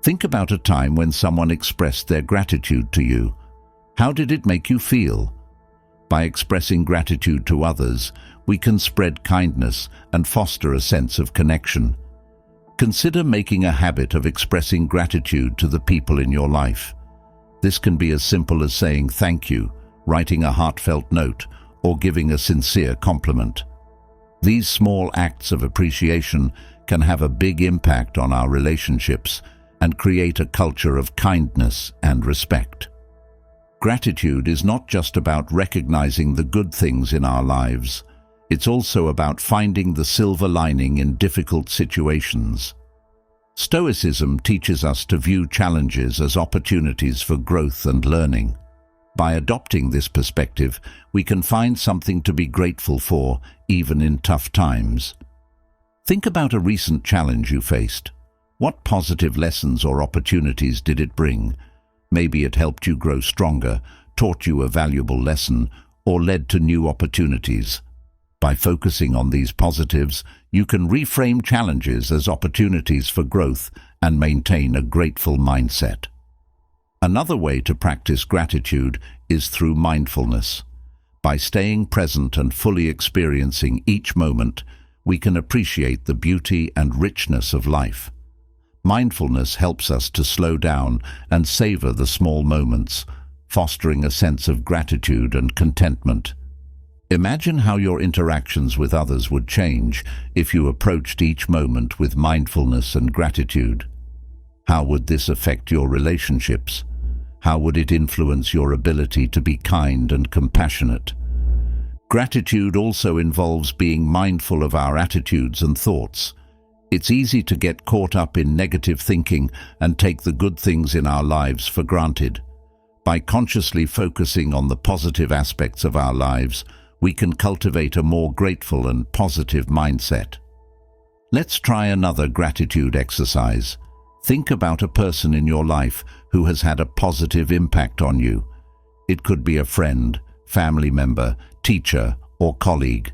Think about a time when someone expressed their gratitude to you. How did it make you feel? By expressing gratitude to others, we can spread kindness and foster a sense of connection. Consider making a habit of expressing gratitude to the people in your life. This can be as simple as saying thank you, writing a heartfelt note, or giving a sincere compliment. These small acts of appreciation can have a big impact on our relationships and create a culture of kindness and respect. Gratitude is not just about recognizing the good things in our lives. It's also about finding the silver lining in difficult situations. Stoicism teaches us to view challenges as opportunities for growth and learning. By adopting this perspective, we can find something to be grateful for, even in tough times. Think about a recent challenge you faced. What positive lessons or opportunities did it bring? Maybe it helped you grow stronger, taught you a valuable lesson, or led to new opportunities. By focusing on these positives, you can reframe challenges as opportunities for growth and maintain a grateful mindset. Another way to practice gratitude is through mindfulness. By staying present and fully experiencing each moment, we can appreciate the beauty and richness of life. Mindfulness helps us to slow down and savor the small moments, fostering a sense of gratitude and contentment. Imagine how your interactions with others would change if you approached each moment with mindfulness and gratitude. How would this affect your relationships? How would it influence your ability to be kind and compassionate? Gratitude also involves being mindful of our attitudes and thoughts. It's easy to get caught up in negative thinking and take the good things in our lives for granted. By consciously focusing on the positive aspects of our lives, we can cultivate a more grateful and positive mindset. Let's try another gratitude exercise. Think about a person in your life who has had a positive impact on you. It could be a friend, family member, teacher, or colleague.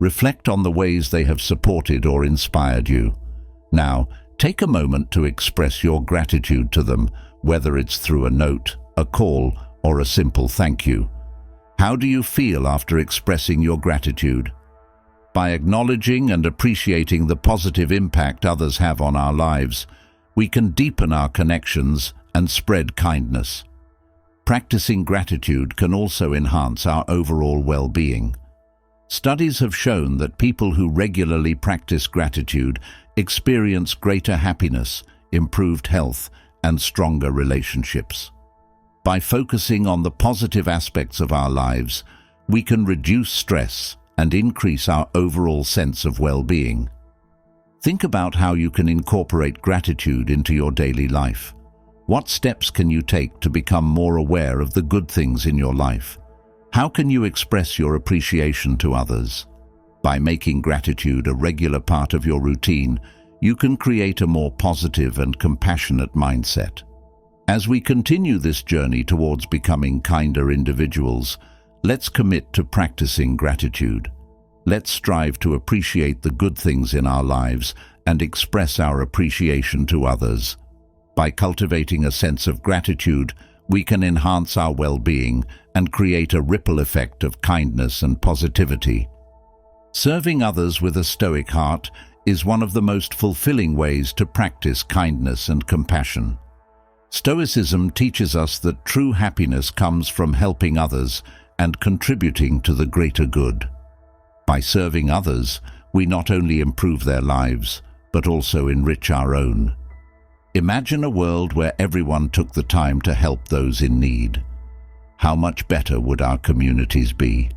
Reflect on the ways they have supported or inspired you. Now, take a moment to express your gratitude to them, whether it's through a note, a call, or a simple thank you. How do you feel after expressing your gratitude? By acknowledging and appreciating the positive impact others have on our lives, we can deepen our connections and spread kindness. Practicing gratitude can also enhance our overall well-being. Studies have shown that people who regularly practice gratitude experience greater happiness, improved health, and stronger relationships. By focusing on the positive aspects of our lives, we can reduce stress and increase our overall sense of well-being. Think about how you can incorporate gratitude into your daily life. What steps can you take to become more aware of the good things in your life? How can you express your appreciation to others? By making gratitude a regular part of your routine, you can create a more positive and compassionate mindset. As we continue this journey towards becoming kinder individuals, let's commit to practicing gratitude. Let's strive to appreciate the good things in our lives and express our appreciation to others. By cultivating a sense of gratitude, we can enhance our well-being and create a ripple effect of kindness and positivity. Serving others with a Stoic heart is one of the most fulfilling ways to practice kindness and compassion. Stoicism teaches us that true happiness comes from helping others and contributing to the greater good. By serving others, we not only improve their lives, but also enrich our own. Imagine a world where everyone took the time to help those in need. How much better would our communities be?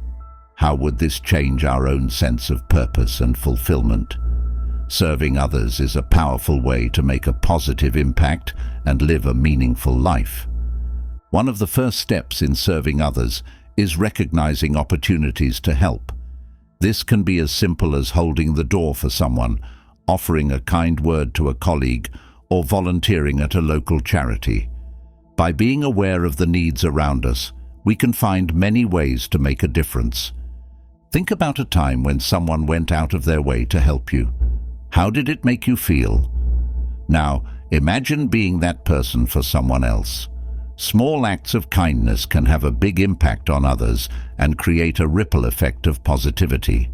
How would this change our own sense of purpose and fulfillment? Serving others is a powerful way to make a positive impact and live a meaningful life. One of the first steps in serving others is recognizing opportunities to help. This can be as simple as holding the door for someone, offering a kind word to a colleague, or volunteering at a local charity. By being aware of the needs around us, we can find many ways to make a difference. Think about a time when someone went out of their way to help you. How did it make you feel? Now, imagine being that person for someone else. Small acts of kindness can have a big impact on others and create a ripple effect of positivity.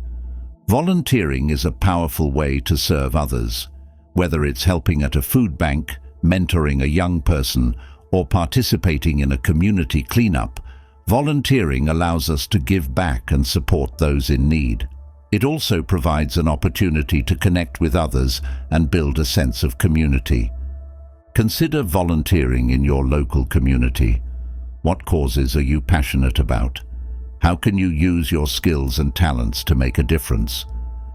Volunteering is a powerful way to serve others. Whether it's helping at a food bank, mentoring a young person, or participating in a community cleanup, volunteering allows us to give back and support those in need. It also provides an opportunity to connect with others and build a sense of community. Consider volunteering in your local community. What causes are you passionate about? How can you use your skills and talents to make a difference?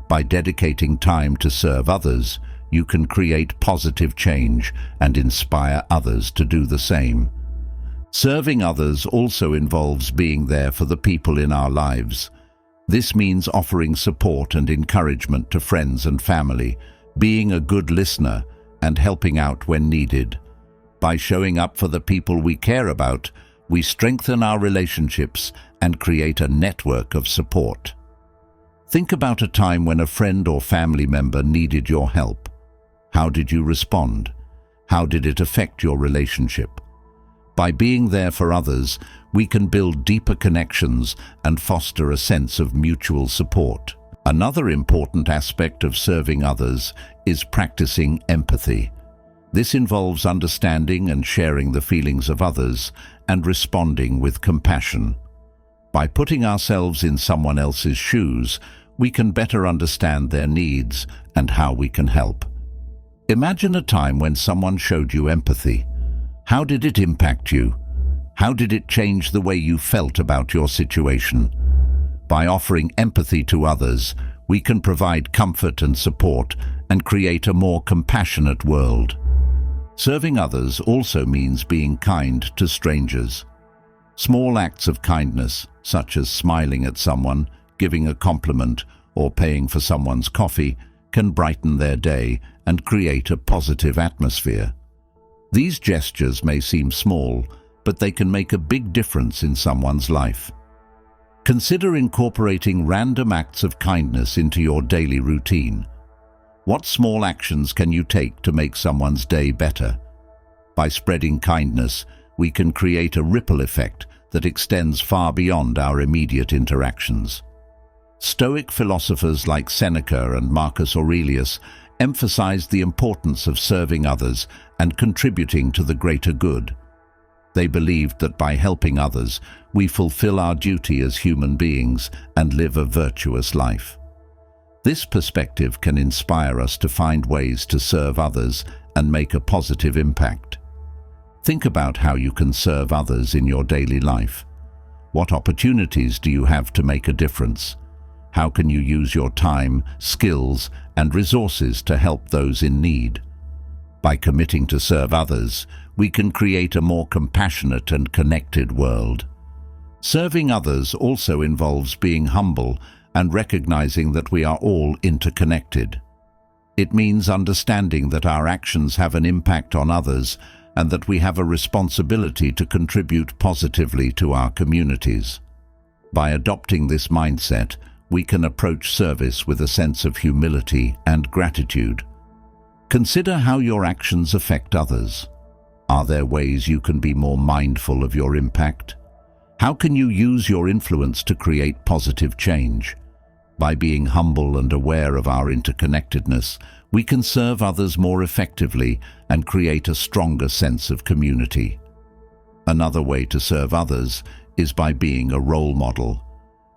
By dedicating time to serve others, you can create positive change and inspire others to do the same. Serving others also involves being there for the people in our lives. This means offering support and encouragement to friends and family, being a good listener, and helping out when needed. By showing up for the people we care about, we strengthen our relationships and create a network of support. Think about a time when a friend or family member needed your help. How did you respond? How did it affect your relationship? By being there for others, we can build deeper connections and foster a sense of mutual support. Another important aspect of serving others is practicing empathy. This involves understanding and sharing the feelings of others and responding with compassion. By putting ourselves in someone else's shoes, we can better understand their needs and how we can help. Imagine a time when someone showed you empathy. How did it impact you? How did it change the way you felt about your situation? By offering empathy to others, we can provide comfort and support and create a more compassionate world. Serving others also means being kind to strangers. Small acts of kindness, such as smiling at someone, giving a compliment, or paying for someone's coffee, can brighten their day and create a positive atmosphere. These gestures may seem small, but they can make a big difference in someone's life. Consider incorporating random acts of kindness into your daily routine. What small actions can you take to make someone's day better? By spreading kindness, we can create a ripple effect that extends far beyond our immediate interactions. Stoic philosophers like Seneca and Marcus Aurelius emphasized the importance of serving others and contributing to the greater good. They believed that by helping others, we fulfill our duty as human beings and live a virtuous life. This perspective can inspire us to find ways to serve others and make a positive impact. Think about how you can serve others in your daily life. What opportunities do you have to make a difference? How can you use your time, skills, and resources to help those in need? By committing to serve others, we can create a more compassionate and connected world. Serving others also involves being humble and recognizing that we are all interconnected. It means understanding that our actions have an impact on others and that we have a responsibility to contribute positively to our communities. By adopting this mindset, we can approach service with a sense of humility and gratitude. Consider how your actions affect others. Are there ways you can be more mindful of your impact? How can you use your influence to create positive change? By being humble and aware of our interconnectedness, we can serve others more effectively and create a stronger sense of community. Another way to serve others is by being a role model.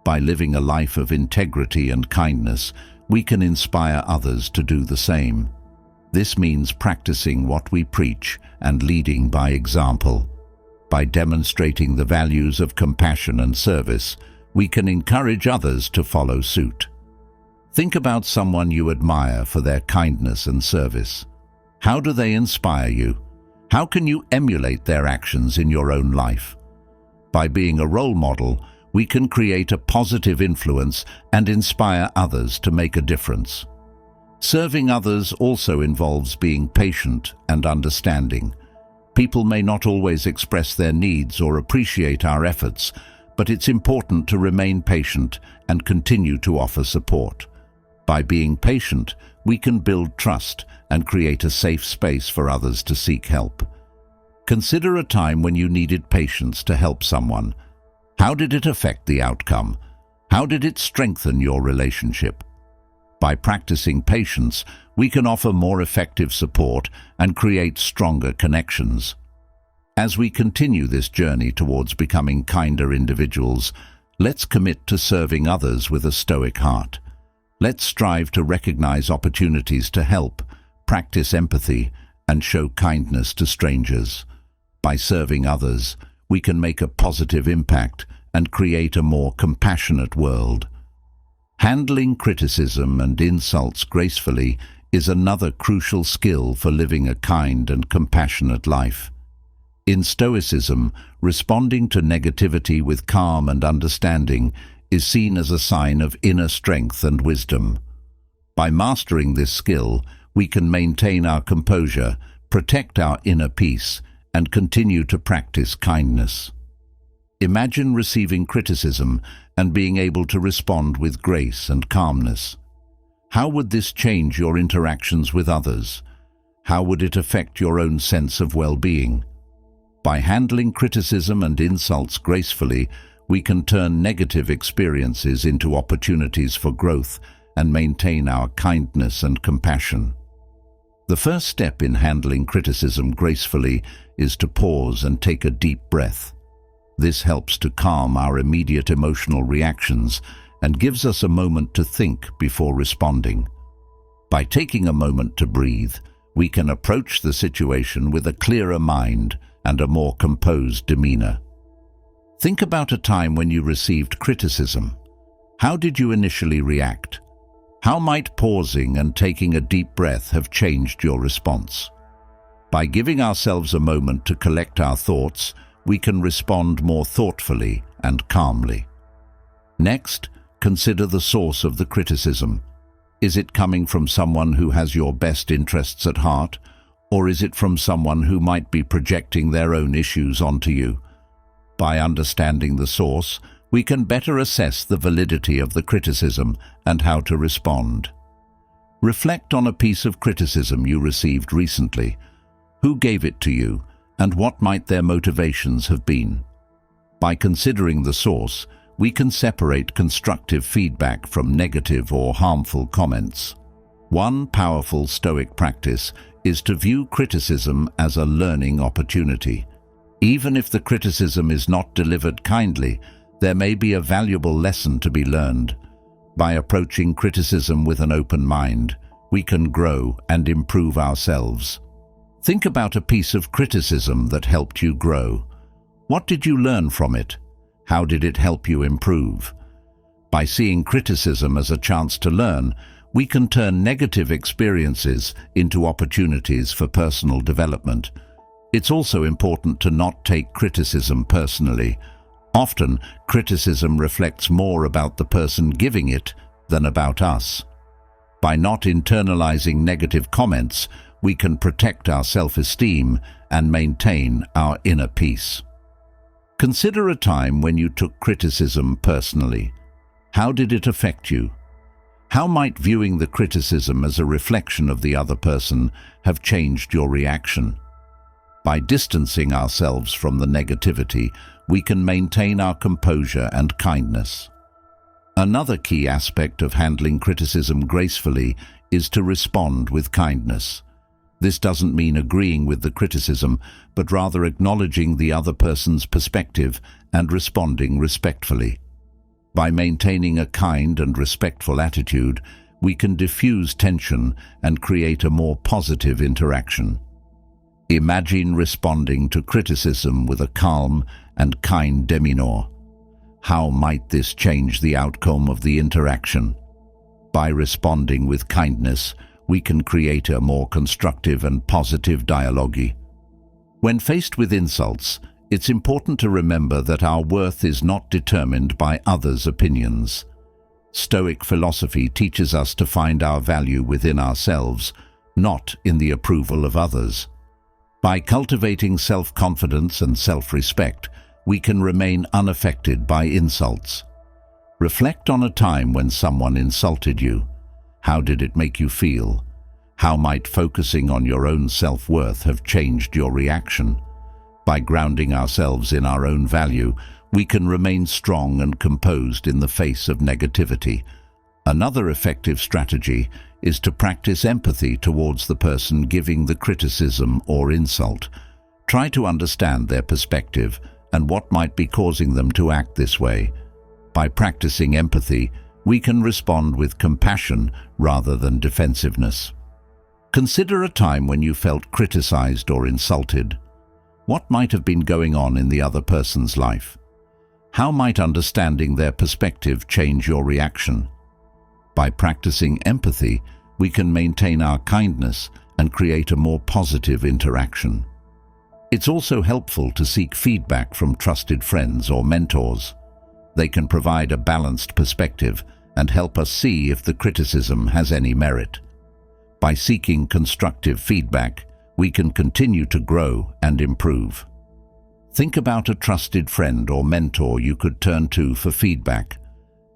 By living a life of integrity and kindness, we can inspire others to do the same. This means practicing what we preach and leading by example. By demonstrating the values of compassion and service, we can encourage others to follow suit. Think about someone you admire for their kindness and service. How do they inspire you? How can you emulate their actions in your own life? By being a role model, we can create a positive influence and inspire others to make a difference. Serving others also involves being patient and understanding. People may not always express their needs or appreciate our efforts, but it's important to remain patient and continue to offer support. By being patient, we can build trust and create a safe space for others to seek help. Consider a time when you needed patience to help someone. How did it affect the outcome? How did it strengthen your relationship? By practicing patience, we can offer more effective support and create stronger connections. As we continue this journey towards becoming kinder individuals, let's commit to serving others with a Stoic heart. Let's strive to recognize opportunities to help, practice empathy, and show kindness to strangers. By serving others, we can make a positive impact and create a more compassionate world. Handling criticism and insults gracefully is another crucial skill for living a kind and compassionate life. In Stoicism, responding to negativity with calm and understanding is seen as a sign of inner strength and wisdom. By mastering this skill, we can maintain our composure, protect our inner peace, and continue to practice kindness. Imagine receiving criticism and being able to respond with grace and calmness. How would this change your interactions with others? How would it affect your own sense of well-being? By handling criticism and insults gracefully, we can turn negative experiences into opportunities for growth and maintain our kindness and compassion. The first step in handling criticism gracefully is to pause and take a deep breath. This helps to calm our immediate emotional reactions and gives us a moment to think before responding. By taking a moment to breathe, we can approach the situation with a clearer mind and a more composed demeanor. Think about a time when you received criticism. How did you initially react? How might pausing and taking a deep breath have changed your response? By giving ourselves a moment to collect our thoughts, we can respond more thoughtfully and calmly. Next, consider the source of the criticism. Is it coming from someone who has your best interests at heart, or is it from someone who might be projecting their own issues onto you? By understanding the source, we can better assess the validity of the criticism and how to respond. Reflect on a piece of criticism you received recently. Who gave it to you, and what might their motivations have been? By considering the source, we can separate constructive feedback from negative or harmful comments. One powerful Stoic practice is to view criticism as a learning opportunity. Even if the criticism is not delivered kindly, there may be a valuable lesson to be learned. By approaching criticism with an open mind, we can grow and improve ourselves. Think about a piece of criticism that helped you grow. What did you learn from it? How did it help you improve? By seeing criticism as a chance to learn, we can turn negative experiences into opportunities for personal development. It's also important to not take criticism personally. Often, criticism reflects more about the person giving it than about us. By not internalizing negative comments, we can protect our self-esteem and maintain our inner peace. Consider a time when you took criticism personally. How did it affect you? How might viewing the criticism as a reflection of the other person have changed your reaction? By distancing ourselves from the negativity, we can maintain our composure and kindness. Another key aspect of handling criticism gracefully is to respond with kindness. This doesn't mean agreeing with the criticism, but rather acknowledging the other person's perspective and responding respectfully. By maintaining a kind and respectful attitude, we can diffuse tension and create a more positive interaction. Imagine responding to criticism with a calm and kind demeanor. How might this change the outcome of the interaction? By responding with kindness, we can create a more constructive and positive dialogue. When faced with insults, it's important to remember that our worth is not determined by others' opinions. Stoic philosophy teaches us to find our value within ourselves, not in the approval of others. By cultivating self-confidence and self-respect, we can remain unaffected by insults. Reflect on a time when someone insulted you. How did it make you feel? How might focusing on your own self-worth have changed your reaction? By grounding ourselves in our own value, we can remain strong and composed in the face of negativity. Another effective strategy is to practice empathy towards the person giving the criticism or insult. Try to understand their perspective and what might be causing them to act this way. By practicing empathy, we can respond with compassion rather than defensiveness. Consider a time when you felt criticized or insulted. What might have been going on in the other person's life? How might understanding their perspective change your reaction? By practicing empathy, we can maintain our kindness and create a more positive interaction. It's also helpful to seek feedback from trusted friends or mentors. They can provide a balanced perspective and help us see if the criticism has any merit. By seeking constructive feedback, we can continue to grow and improve. Think about a trusted friend or mentor you could turn to for feedback.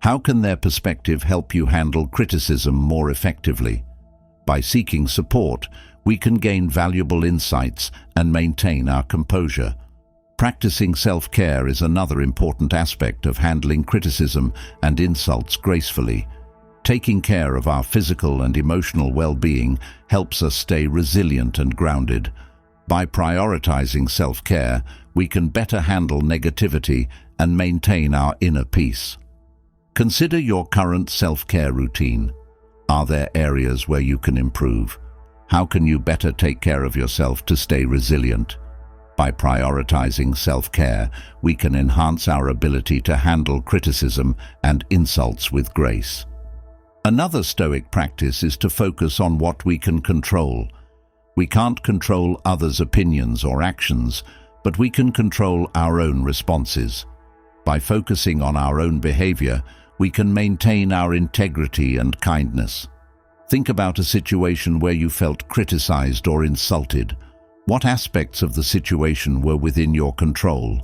How can their perspective help you handle criticism more effectively? By seeking support, we can gain valuable insights and maintain our composure. Practicing self-care is another important aspect of handling criticism and insults gracefully. Taking care of our physical and emotional well-being helps us stay resilient and grounded. By prioritizing self-care, we can better handle negativity and maintain our inner peace. Consider your current self-care routine. Are there areas where you can improve? How can you better take care of yourself to stay resilient? By prioritizing self-care, we can enhance our ability to handle criticism and insults with grace. Another Stoic practice is to focus on what we can control. We can't control others' opinions or actions, but we can control our own responses. By focusing on our own behavior, we can maintain our integrity and kindness. Think about a situation where you felt criticized or insulted. What aspects of the situation were within your control?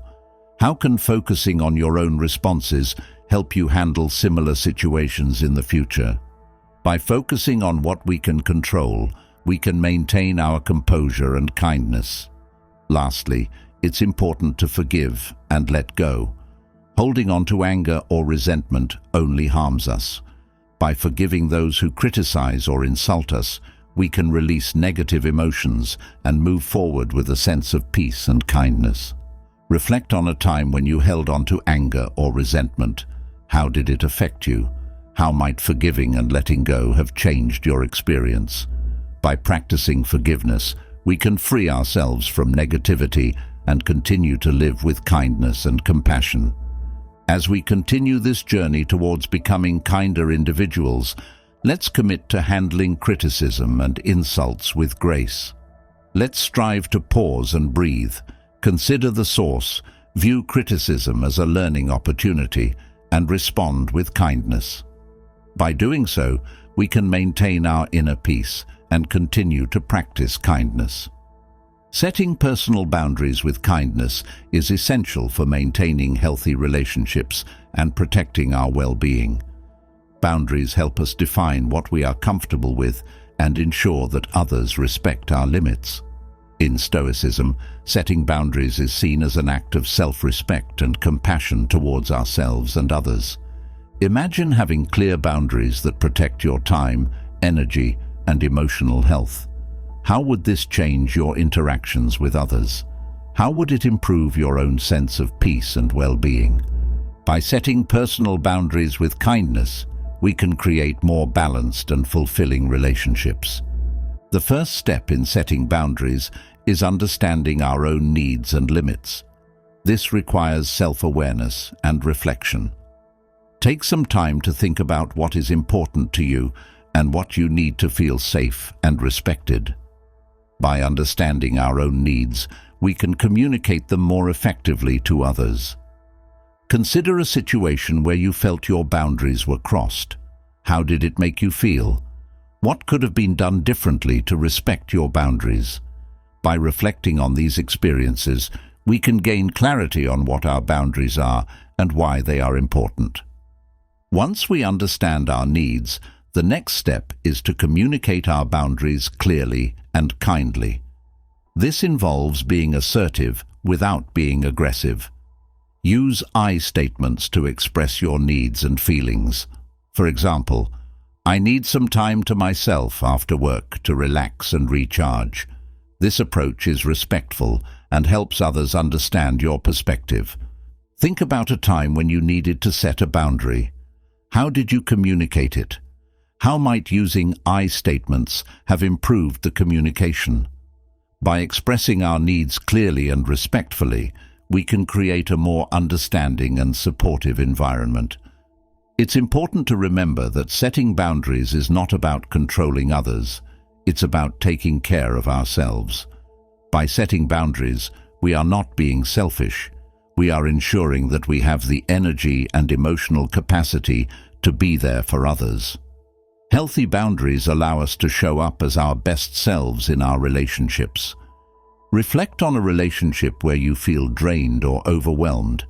How can focusing on your own responses help you handle similar situations in the future? By focusing on what we can control, we can maintain our composure and kindness. Lastly, it's important to forgive and let go. Holding on to anger or resentment only harms us. By forgiving those who criticize or insult us, we can release negative emotions and move forward with a sense of peace and kindness. Reflect on a time when you held on to anger or resentment. How did it affect you? How might forgiving and letting go have changed your experience? By practicing forgiveness, we can free ourselves from negativity and continue to live with kindness and compassion. As we continue this journey towards becoming kinder individuals, let's commit to handling criticism and insults with grace. Let's strive to pause and breathe, consider the source, view criticism as a learning opportunity, and respond with kindness. By doing so, we can maintain our inner peace and continue to practice kindness. Setting personal boundaries with kindness is essential for maintaining healthy relationships and protecting our well-being. Boundaries help us define what we are comfortable with and ensure that others respect our limits. In Stoicism, setting boundaries is seen as an act of self-respect and compassion towards ourselves and others. Imagine having clear boundaries that protect your time, energy, and emotional health. How would this change your interactions with others? How would it improve your own sense of peace and well-being? By setting personal boundaries with kindness, we can create more balanced and fulfilling relationships. The first step in setting boundaries is understanding our own needs and limits. This requires self-awareness and reflection. Take some time to think about what is important to you and what you need to feel safe and respected. By understanding our own needs, we can communicate them more effectively to others. Consider a situation where you felt your boundaries were crossed. How did it make you feel? What could have been done differently to respect your boundaries? By reflecting on these experiences, we can gain clarity on what our boundaries are and why they are important. Once we understand our needs, the next step is to communicate our boundaries clearly and kindly. This involves being assertive without being aggressive. Use I statements to express your needs and feelings. For example, I need some time to myself after work to relax and recharge. This approach is respectful and helps others understand your perspective. Think about a time when you needed to set a boundary. How did you communicate it? How might using I statements have improved the communication? By expressing our needs clearly and respectfully, we can create a more understanding and supportive environment. It's important to remember that setting boundaries is not about controlling others. It's about taking care of ourselves. By setting boundaries, we are not being selfish. We are ensuring that we have the energy and emotional capacity to be there for others. Healthy boundaries allow us to show up as our best selves in our relationships. Reflect on a relationship where you feel drained or overwhelmed.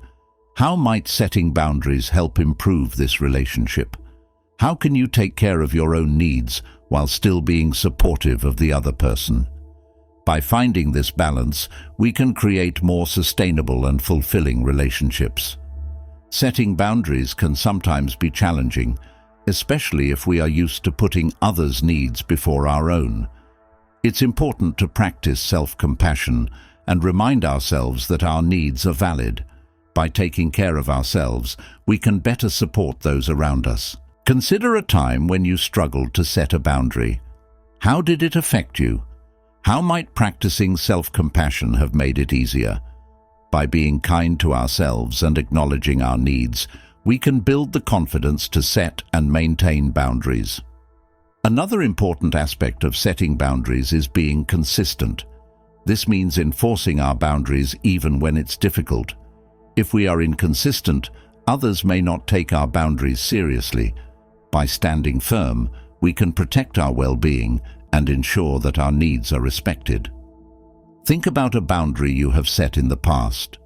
How might setting boundaries help improve this relationship? How can you take care of your own needs while still being supportive of the other person? By finding this balance, we can create more sustainable and fulfilling relationships. Setting boundaries can sometimes be challenging, especially if we are used to putting others' needs before our own. It's important to practice self-compassion and remind ourselves that our needs are valid. By taking care of ourselves, we can better support those around us. Consider a time when you struggled to set a boundary. How did it affect you? How might practicing self-compassion have made it easier? By being kind to ourselves and acknowledging our needs, we can build the confidence to set and maintain boundaries. Another important aspect of setting boundaries is being consistent. This means enforcing our boundaries even when it's difficult. If we are inconsistent, others may not take our boundaries seriously. By standing firm, we can protect our well-being and ensure that our needs are respected. Think about a boundary you have set in the past.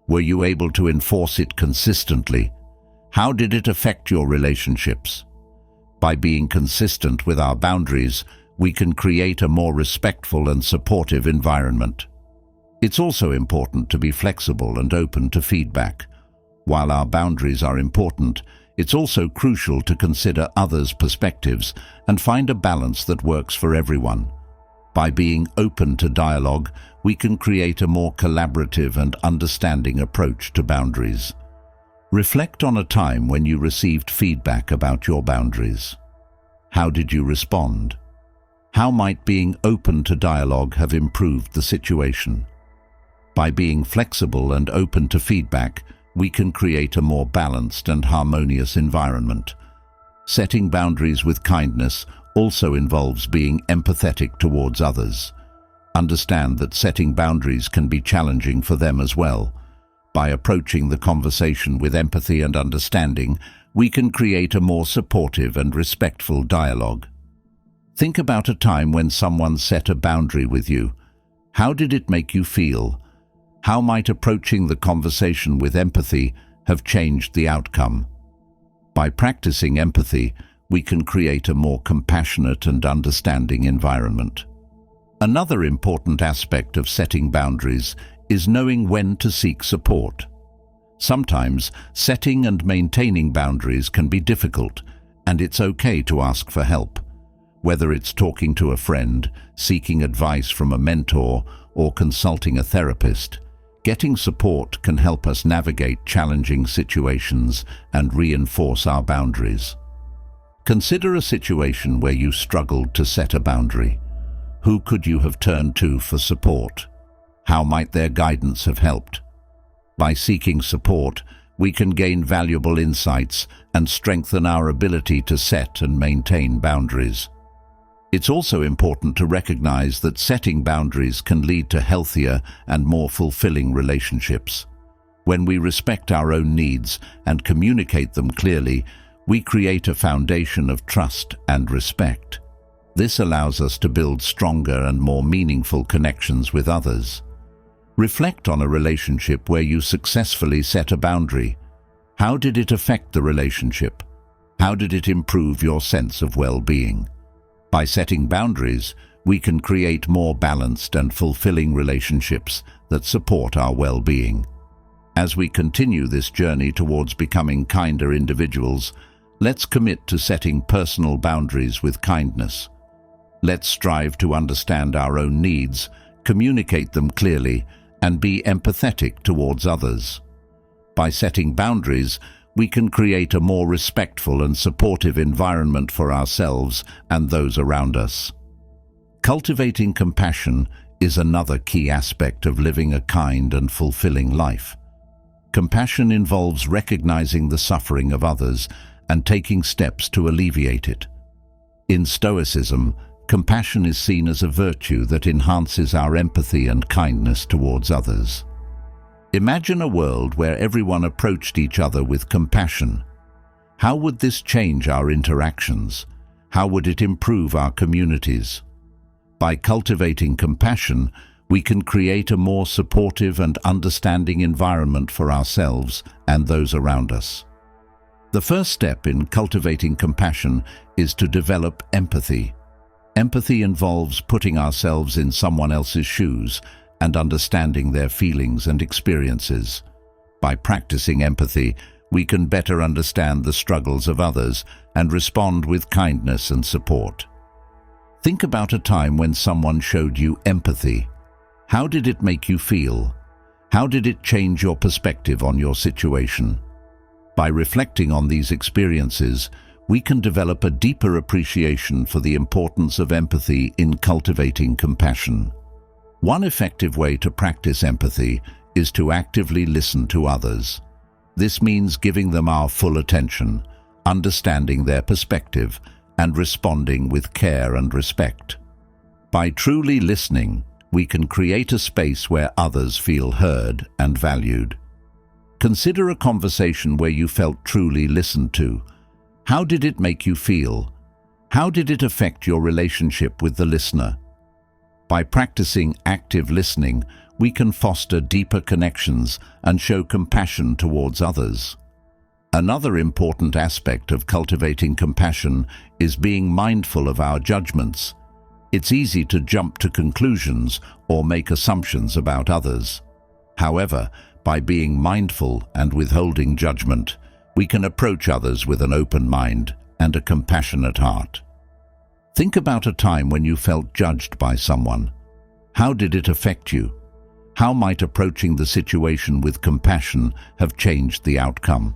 Were you able to enforce it consistently? How did it affect your relationships? By being consistent with our boundaries, we can create a more respectful and supportive environment. It's also important to be flexible and open to feedback. While our boundaries are important, it's also crucial to consider others' perspectives and find a balance that works for everyone. By being open to dialogue, we can create a more collaborative and understanding approach to boundaries. Reflect on a time when you received feedback about your boundaries. How did you respond? How might being open to dialogue have improved the situation? By being flexible and open to feedback, we can create a more balanced and harmonious environment. Setting boundaries with kindness also involves being empathetic towards others. Understand that setting boundaries can be challenging for them as well. By approaching the conversation with empathy and understanding, we can create a more supportive and respectful dialogue. Think about a time when someone set a boundary with you. How did it make you feel? How might approaching the conversation with empathy have changed the outcome? By practicing empathy, we can create a more compassionate and understanding environment. Another important aspect of setting boundaries is knowing when to seek support. Sometimes, setting and maintaining boundaries can be difficult, and it's okay to ask for help. Whether it's talking to a friend, seeking advice from a mentor, or consulting a therapist, getting support can help us navigate challenging situations and reinforce our boundaries. Consider a situation where you struggled to set a boundary. Who could you have turned to for support? How might their guidance have helped? By seeking support, we can gain valuable insights and strengthen our ability to set and maintain boundaries. It's also important to recognize that setting boundaries can lead to healthier and more fulfilling relationships. When we respect our own needs and communicate them clearly, we create a foundation of trust and respect. This allows us to build stronger and more meaningful connections with others. Reflect on a relationship where you successfully set a boundary. How did it affect the relationship? How did it improve your sense of well-being? By setting boundaries, we can create more balanced and fulfilling relationships that support our well-being. As we continue this journey towards becoming kinder individuals, let's commit to setting personal boundaries with kindness. Let's strive to understand our own needs, communicate them clearly, and be empathetic towards others. By setting boundaries, we can create a more respectful and supportive environment for ourselves and those around us. Cultivating compassion is another key aspect of living a kind and fulfilling life. Compassion involves recognizing the suffering of others and taking steps to alleviate it. In Stoicism, compassion is seen as a virtue that enhances our empathy and kindness towards others. Imagine a world where everyone approached each other with compassion. How would this change our interactions? How would it improve our communities? By cultivating compassion, we can create a more supportive and understanding environment for ourselves and those around us. The first step in cultivating compassion is to develop empathy. Empathy involves putting ourselves in someone else's shoes and understanding their feelings and experiences. By practicing empathy, we can better understand the struggles of others and respond with kindness and support. Think about a time when someone showed you empathy. How did it make you feel? How did it change your perspective on your situation? By reflecting on these experiences, we can develop a deeper appreciation for the importance of empathy in cultivating compassion. One effective way to practice empathy is to actively listen to others. This means giving them our full attention, understanding their perspective, and responding with care and respect. By truly listening, we can create a space where others feel heard and valued. Consider a conversation where you felt truly listened to. How did it make you feel? How did it affect your relationship with the listener? By practicing active listening, we can foster deeper connections and show compassion towards others. Another important aspect of cultivating compassion is being mindful of our judgments. It's easy to jump to conclusions or make assumptions about others. However, by being mindful and withholding judgment, we can approach others with an open mind and a compassionate heart. Think about a time when you felt judged by someone. How did it affect you? How might approaching the situation with compassion have changed the outcome?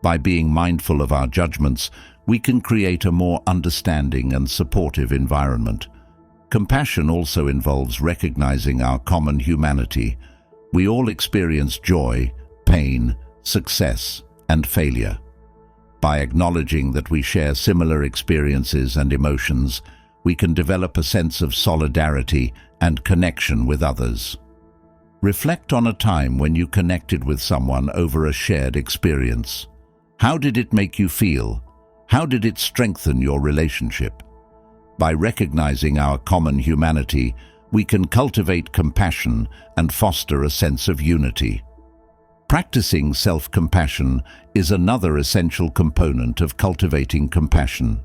By being mindful of our judgments, we can create a more understanding and supportive environment. Compassion also involves recognizing our common humanity. We all experience joy, pain, success, and failure. By acknowledging that we share similar experiences and emotions, we can develop a sense of solidarity and connection with others. Reflect on a time when you connected with someone over a shared experience. How did it make you feel? How did it strengthen your relationship? By recognizing our common humanity, we can cultivate compassion and foster a sense of unity. Practicing self-compassion is another essential component of cultivating compassion.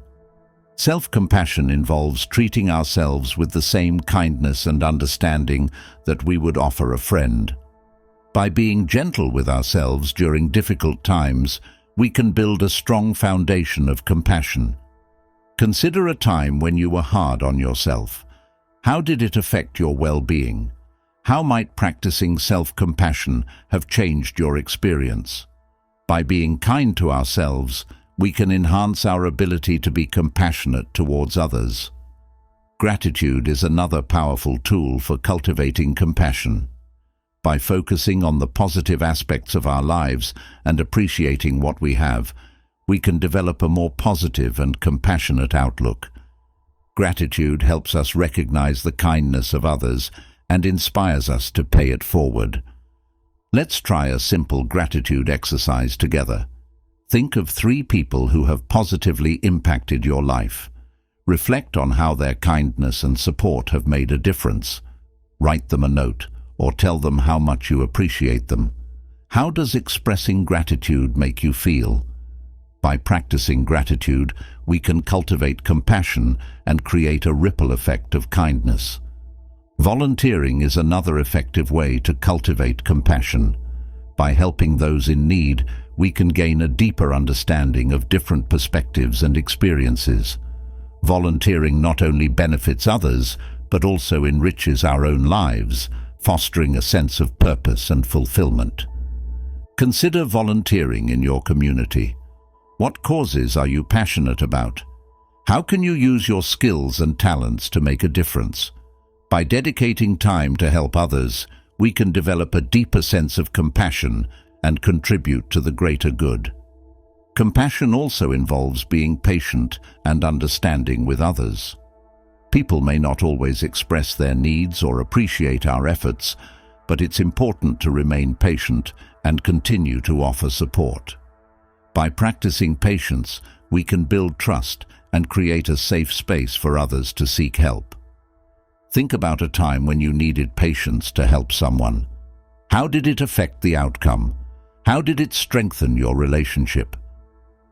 Self-compassion involves treating ourselves with the same kindness and understanding that we would offer a friend. By being gentle with ourselves during difficult times, we can build a strong foundation of compassion. Consider a time when you were hard on yourself. How did it affect your well-being? How might practicing self-compassion have changed your experience? By being kind to ourselves, we can enhance our ability to be compassionate towards others. Gratitude is another powerful tool for cultivating compassion. By focusing on the positive aspects of our lives and appreciating what we have, we can develop a more positive and compassionate outlook. Gratitude helps us recognize the kindness of others and inspires us to pay it forward. Let's try a simple gratitude exercise together. Think of 3 people who have positively impacted your life. Reflect on how their kindness and support have made a difference. Write them a note or tell them how much you appreciate them. How does expressing gratitude make you feel? By practicing gratitude, we can cultivate compassion and create a ripple effect of kindness. Volunteering is another effective way to cultivate compassion. By helping those in need, we can gain a deeper understanding of different perspectives and experiences. Volunteering not only benefits others, but also enriches our own lives, fostering a sense of purpose and fulfillment. Consider volunteering in your community. What causes are you passionate about? How can you use your skills and talents to make a difference? By dedicating time to help others, we can develop a deeper sense of compassion and contribute to the greater good. Compassion also involves being patient and understanding with others. People may not always express their needs or appreciate our efforts, but it's important to remain patient and continue to offer support. By practicing patience, we can build trust and create a safe space for others to seek help. Think about a time when you needed patience to help someone. How did it affect the outcome? How did it strengthen your relationship?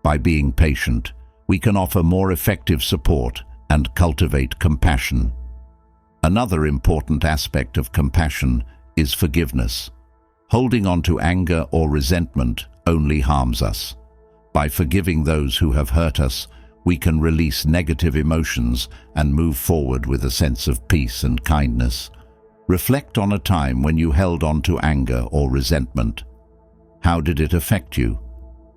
By being patient, we can offer more effective support and cultivate compassion. Another important aspect of compassion is forgiveness. Holding on to anger or resentment only harms us. By forgiving those who have hurt us, we can release negative emotions and move forward with a sense of peace and kindness. Reflect on a time when you held on to anger or resentment. How did it affect you?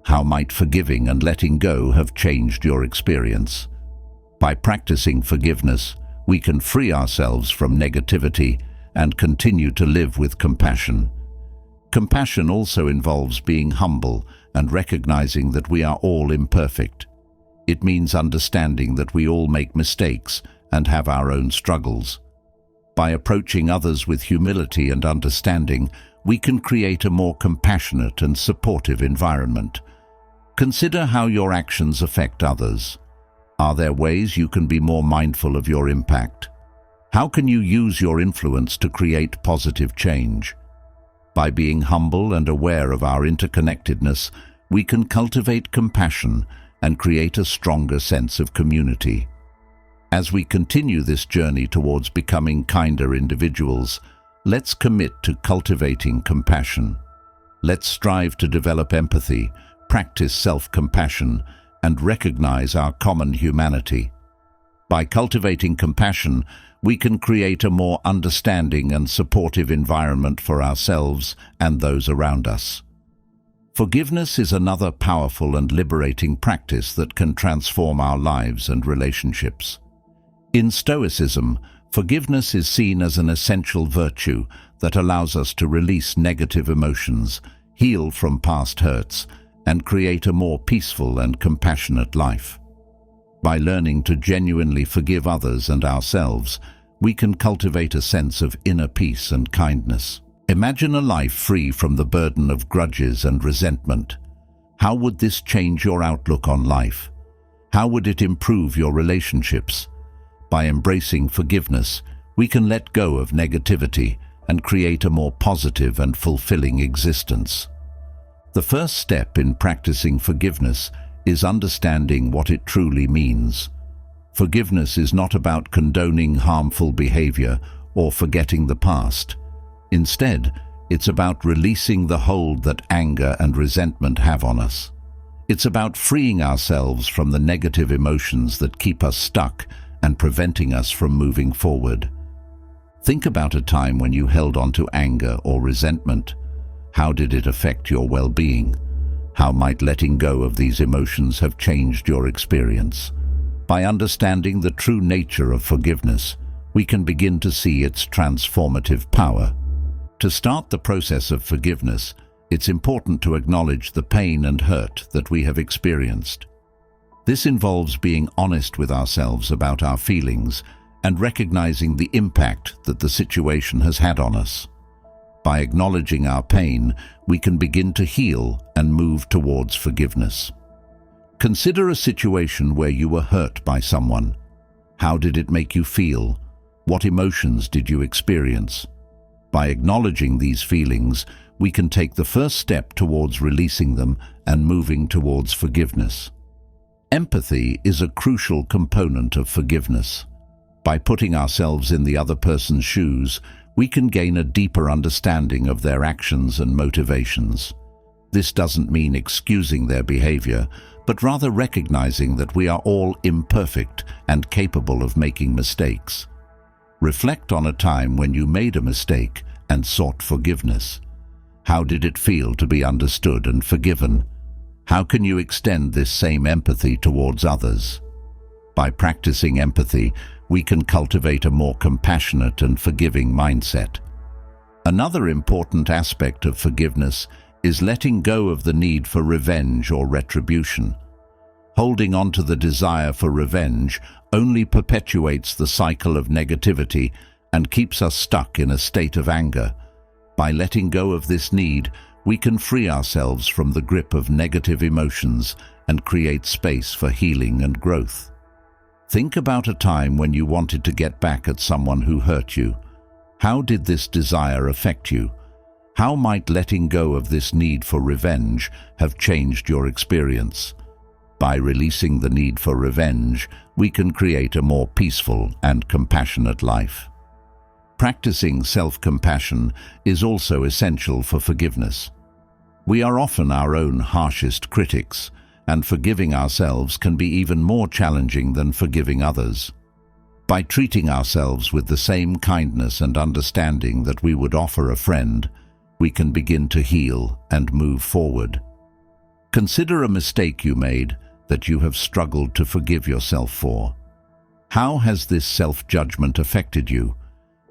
How might forgiving and letting go have changed your experience? By practicing forgiveness, we can free ourselves from negativity and continue to live with compassion. Compassion also involves being humble and recognizing that we are all imperfect. It means understanding that we all make mistakes and have our own struggles. By approaching others with humility and understanding, we can create a more compassionate and supportive environment. Consider how your actions affect others. Are there ways you can be more mindful of your impact? How can you use your influence to create positive change? By being humble and aware of our interconnectedness, we can cultivate compassion and create a stronger sense of community. As we continue this journey towards becoming kinder individuals, let's commit to cultivating compassion. Let's strive to develop empathy, practice self-compassion, and recognize our common humanity. By cultivating compassion, we can create a more understanding and supportive environment for ourselves and those around us. Forgiveness is another powerful and liberating practice that can transform our lives and relationships. In Stoicism, forgiveness is seen as an essential virtue that allows us to release negative emotions, heal from past hurts, and create a more peaceful and compassionate life. By learning to genuinely forgive others and ourselves, we can cultivate a sense of inner peace and kindness. Imagine a life free from the burden of grudges and resentment. How would this change your outlook on life? How would it improve your relationships? By embracing forgiveness, we can let go of negativity and create a more positive and fulfilling existence. The first step in practicing forgiveness is understanding what it truly means. Forgiveness is not about condoning harmful behavior or forgetting the past. Instead, it's about releasing the hold that anger and resentment have on us. It's about freeing ourselves from the negative emotions that keep us stuck and preventing us from moving forward. Think about a time when you held on to anger or resentment. How did it affect your well-being? How might letting go of these emotions have changed your experience? By understanding the true nature of forgiveness, we can begin to see its transformative power. To start the process of forgiveness, it's important to acknowledge the pain and hurt that we have experienced. This involves being honest with ourselves about our feelings and recognizing the impact that the situation has had on us. By acknowledging our pain, we can begin to heal and move towards forgiveness. Consider a situation where you were hurt by someone. How did it make you feel? What emotions did you experience? By acknowledging these feelings, we can take the first step towards releasing them and moving towards forgiveness. Empathy is a crucial component of forgiveness. By putting ourselves in the other person's shoes, we can gain a deeper understanding of their actions and motivations. This doesn't mean excusing their behavior, but rather recognizing that we are all imperfect and capable of making mistakes. Reflect on a time when you made a mistake and sought forgiveness. How did it feel to be understood and forgiven? How can you extend this same empathy towards others? By practicing empathy, we can cultivate a more compassionate and forgiving mindset. Another important aspect of forgiveness is letting go of the need for revenge or retribution. Holding on to the desire for revenge only perpetuates the cycle of negativity and keeps us stuck in a state of anger. By letting go of this need, we can free ourselves from the grip of negative emotions and create space for healing and growth. Think about a time when you wanted to get back at someone who hurt you. How did this desire affect you? How might letting go of this need for revenge have changed your experience? By releasing the need for revenge, we can create a more peaceful and compassionate life. Practicing self-compassion is also essential for forgiveness. We are often our own harshest critics, and forgiving ourselves can be even more challenging than forgiving others. By treating ourselves with the same kindness and understanding that we would offer a friend, we can begin to heal and move forward. Consider a mistake you made that you have struggled to forgive yourself for. How has this self-judgment affected you?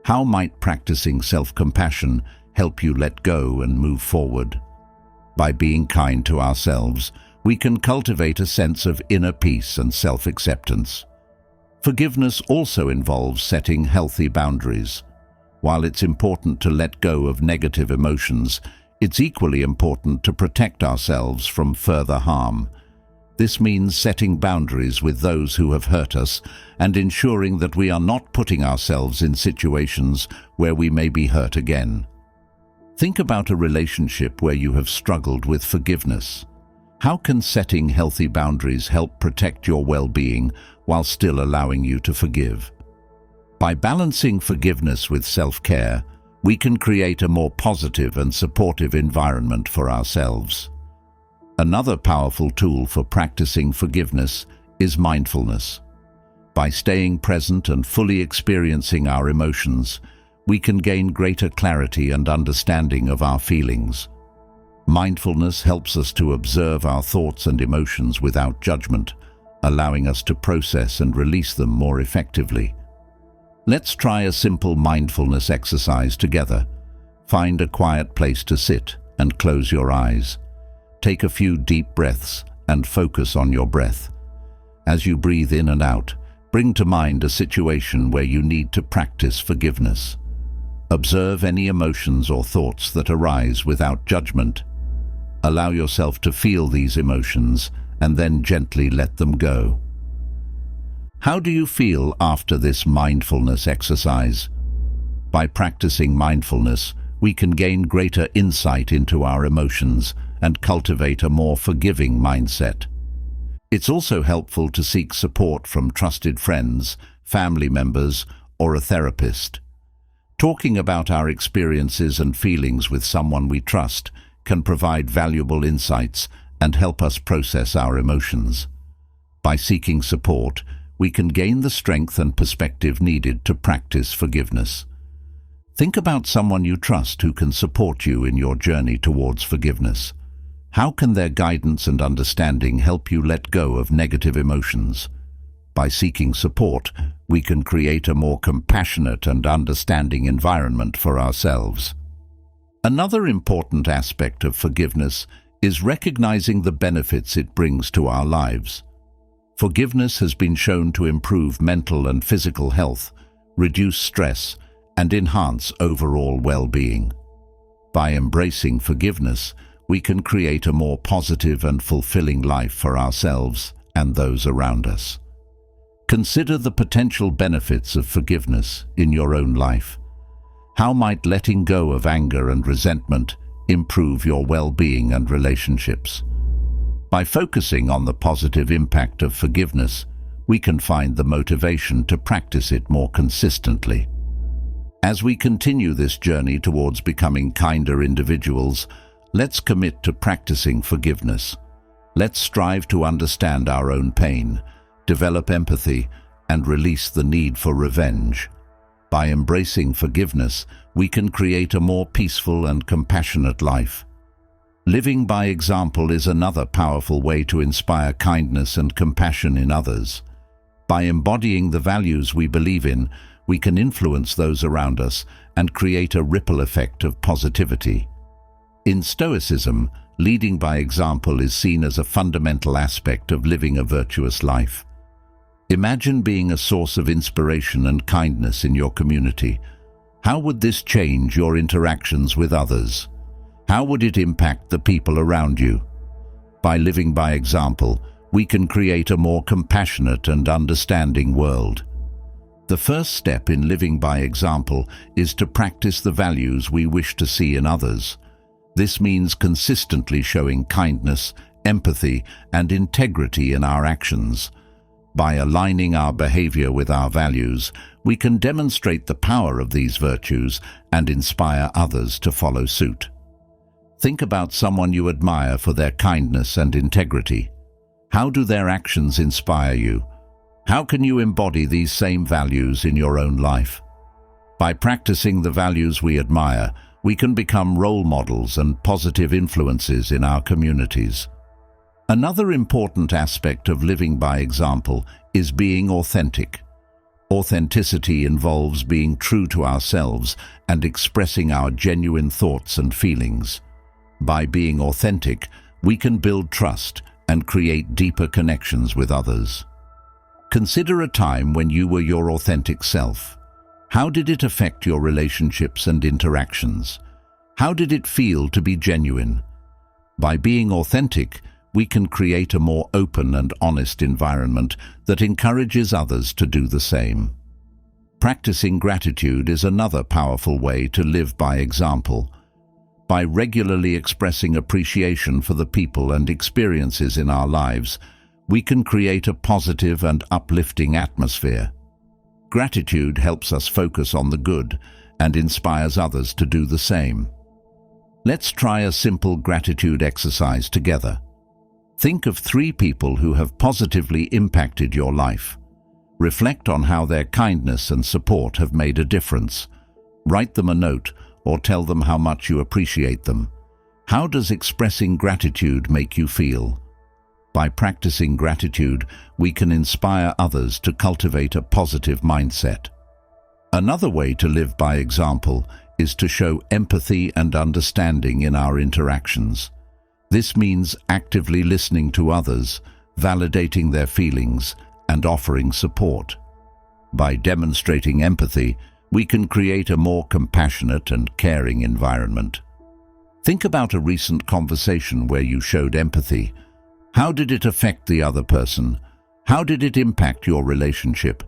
How might practicing self-compassion help you let go and move forward? By being kind to ourselves, we can cultivate a sense of inner peace and self-acceptance. Forgiveness also involves setting healthy boundaries. While it's important to let go of negative emotions, it's equally important to protect ourselves from further harm. This means setting boundaries with those who have hurt us and ensuring that we are not putting ourselves in situations where we may be hurt again. Think about a relationship where you have struggled with forgiveness. How can setting healthy boundaries help protect your well-being while still allowing you to forgive? By balancing forgiveness with self-care, we can create a more positive and supportive environment for ourselves. Another powerful tool for practicing forgiveness is mindfulness. By staying present and fully experiencing our emotions, we can gain greater clarity and understanding of our feelings. Mindfulness helps us to observe our thoughts and emotions without judgment, allowing us to process and release them more effectively. Let's try a simple mindfulness exercise together. Find a quiet place to sit and close your eyes. Take a few deep breaths and focus on your breath. As you breathe in and out, bring to mind a situation where you need to practice forgiveness. Observe any emotions or thoughts that arise without judgment. Allow yourself to feel these emotions and then gently let them go. How do you feel after this mindfulness exercise? By practicing mindfulness, we can gain greater insight into our emotions and cultivate a more forgiving mindset. It's also helpful to seek support from trusted friends, family members, or a therapist. Talking about our experiences and feelings with someone we trust can provide valuable insights and help us process our emotions. By seeking support, we can gain the strength and perspective needed to practice forgiveness. Think about someone you trust who can support you in your journey towards forgiveness. How can their guidance and understanding help you let go of negative emotions? By seeking support, we can create a more compassionate and understanding environment for ourselves. Another important aspect of forgiveness is recognizing the benefits it brings to our lives. Forgiveness has been shown to improve mental and physical health, reduce stress, and enhance overall well-being. By embracing forgiveness, we can create a more positive and fulfilling life for ourselves and those around us. Consider the potential benefits of forgiveness in your own life. How might letting go of anger and resentment improve your well-being and relationships? By focusing on the positive impact of forgiveness, we can find the motivation to practice it more consistently. As we continue this journey towards becoming kinder individuals, let's commit to practicing forgiveness. Let's strive to understand our own pain, develop empathy, and release the need for revenge. By embracing forgiveness, we can create a more peaceful and compassionate life. Living by example is another powerful way to inspire kindness and compassion in others. By embodying the values we believe in, we can influence those around us and create a ripple effect of positivity. In Stoicism, leading by example is seen as a fundamental aspect of living a virtuous life. Imagine being a source of inspiration and kindness in your community. How would this change your interactions with others? How would it impact the people around you? By living by example, we can create a more compassionate and understanding world. The first step in living by example is to practice the values we wish to see in others. This means consistently showing kindness, empathy, and integrity in our actions. By aligning our behavior with our values, we can demonstrate the power of these virtues and inspire others to follow suit. Think about someone you admire for their kindness and integrity. How do their actions inspire you? How can you embody these same values in your own life? By practicing the values we admire, we can become role models and positive influences in our communities. Another important aspect of living by example is being authentic. Authenticity involves being true to ourselves and expressing our genuine thoughts and feelings. By being authentic, we can build trust and create deeper connections with others. Consider a time when you were your authentic self. How did it affect your relationships and interactions? How did it feel to be genuine? By being authentic, we can create a more open and honest environment that encourages others to do the same. Practicing gratitude is another powerful way to live by example. By regularly expressing appreciation for the people and experiences in our lives, we can create a positive and uplifting atmosphere. Gratitude helps us focus on the good and inspires others to do the same. Let's try a simple gratitude exercise together. Think of 3 people who have positively impacted your life. Reflect on how their kindness and support have made a difference. Write them a note or tell them how much you appreciate them. How does expressing gratitude make you feel? By practicing gratitude, we can inspire others to cultivate a positive mindset. Another way to live by example is to show empathy and understanding in our interactions. This means actively listening to others, validating their feelings, and offering support. By demonstrating empathy, we can create a more compassionate and caring environment. Think about a recent conversation where you showed empathy. How did it affect the other person? How did it impact your relationship?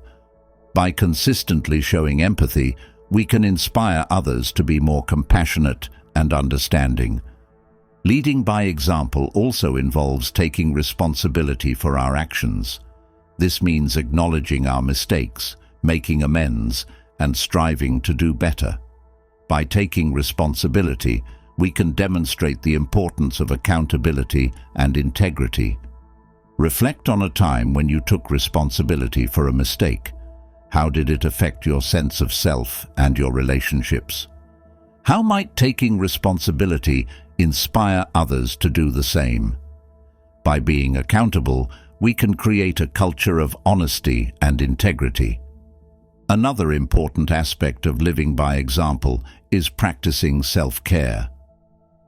By consistently showing empathy, we can inspire others to be more compassionate and understanding. Leading by example also involves taking responsibility for our actions. This means acknowledging our mistakes, making amends, and striving to do better. By taking responsibility, we can demonstrate the importance of accountability and integrity. Reflect on a time when you took responsibility for a mistake. How did it affect your sense of self and your relationships? How might taking responsibility inspire others to do the same? By being accountable, we can create a culture of honesty and integrity. Another important aspect of living by example is practicing self-care.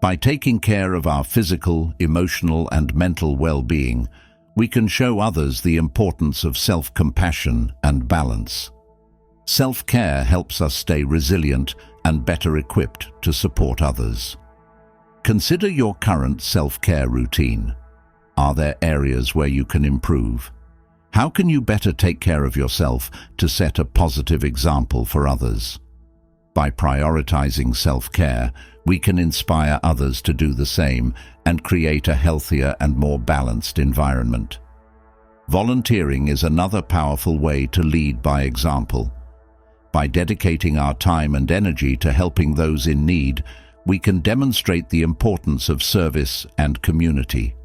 By taking care of our physical, emotional, and mental well-being, we can show others the importance of self-compassion and balance. Self-care helps us stay resilient and better equipped to support others. Consider your current self-care routine. Are there areas where you can improve? How can you better take care of yourself to set a positive example for others? By prioritizing self-care, we can inspire others to do the same and create a healthier and more balanced environment. Volunteering is another powerful way to lead by example. By dedicating our time and energy to helping those in need, we can demonstrate the importance of service and community.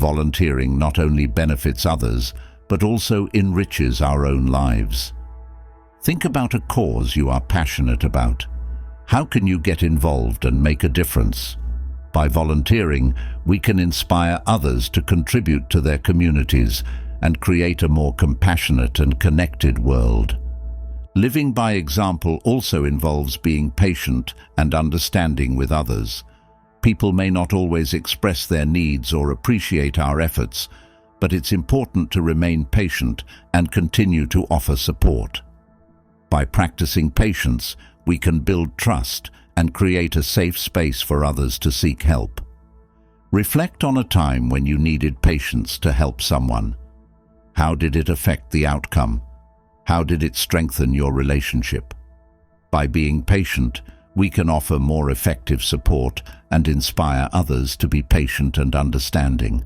Volunteering not only benefits others, but also enriches our own lives. Think about a cause you are passionate about. How can you get involved and make a difference? By volunteering, we can inspire others to contribute to their communities and create a more compassionate and connected world. Living by example also involves being patient and understanding with others. People may not always express their needs or appreciate our efforts, but it's important to remain patient and continue to offer support. By practicing patience, we can build trust and create a safe space for others to seek help. Reflect on a time when you needed patience to help someone. How did it affect the outcome? How did it strengthen your relationship? By being patient, we can offer more effective support and inspire others to be patient and understanding.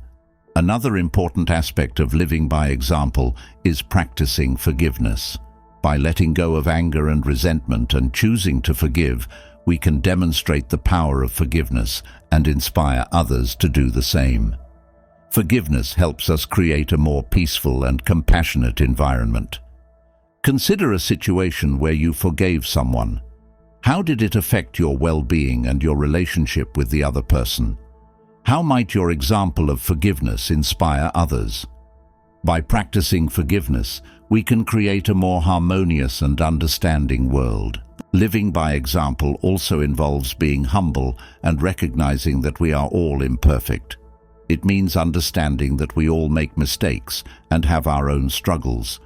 Another important aspect of living by example is practicing forgiveness. By letting go of anger and resentment and choosing to forgive, we can demonstrate the power of forgiveness and inspire others to do the same. Forgiveness helps us create a more peaceful and compassionate environment. Consider a situation where you forgave someone. How did it affect your well-being and your relationship with the other person? How might your example of forgiveness inspire others? By practicing forgiveness, we can create a more harmonious and understanding world. Living by example also involves being humble and recognizing that we are all imperfect. It means understanding that we all make mistakes and have our own struggles.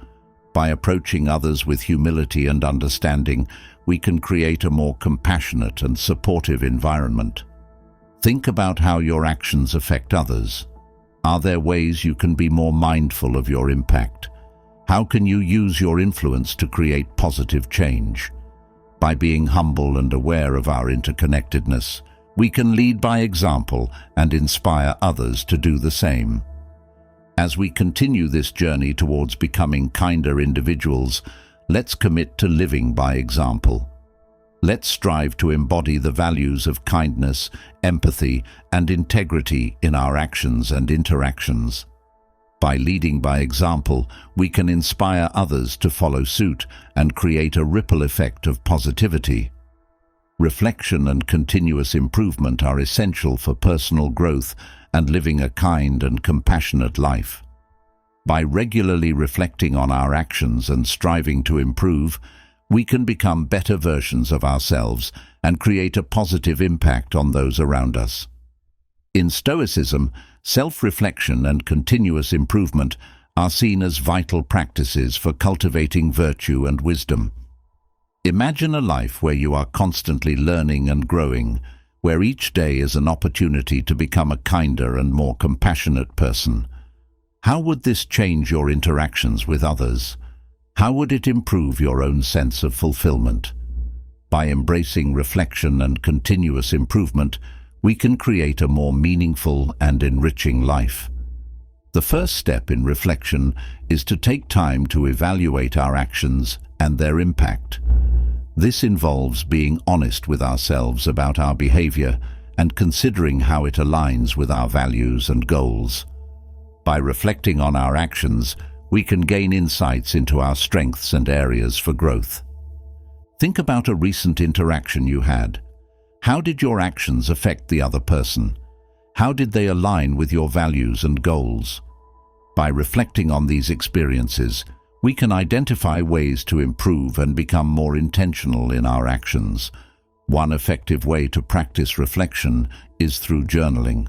By approaching others with humility and understanding, we can create a more compassionate and supportive environment. Think about how your actions affect others. Are there ways you can be more mindful of your impact? How can you use your influence to create positive change? By being humble and aware of our interconnectedness, we can lead by example and inspire others to do the same. As we continue this journey towards becoming kinder individuals, let's commit to living by example. Let's strive to embody the values of kindness, empathy, and integrity in our actions and interactions. By leading by example, we can inspire others to follow suit and create a ripple effect of positivity. Reflection and continuous improvement are essential for personal growth and living a kind and compassionate life. By regularly reflecting on our actions and striving to improve, we can become better versions of ourselves and create a positive impact on those around us. In Stoicism, self-reflection and continuous improvement are seen as vital practices for cultivating virtue and wisdom. Imagine a life where you are constantly learning and growing, where each day is an opportunity to become a kinder and more compassionate person. How would this change your interactions with others? How would it improve your own sense of fulfillment? By embracing reflection and continuous improvement, we can create a more meaningful and enriching life. The first step in reflection is to take time to evaluate our actions and their impact. This involves being honest with ourselves about our behavior and considering how it aligns with our values and goals. By reflecting on our actions, we can gain insights into our strengths and areas for growth. Think about a recent interaction you had. How did your actions affect the other person? How did they align with your values and goals? By reflecting on these experiences, we can identify ways to improve and become more intentional in our actions. One effective way to practice reflection is through journaling.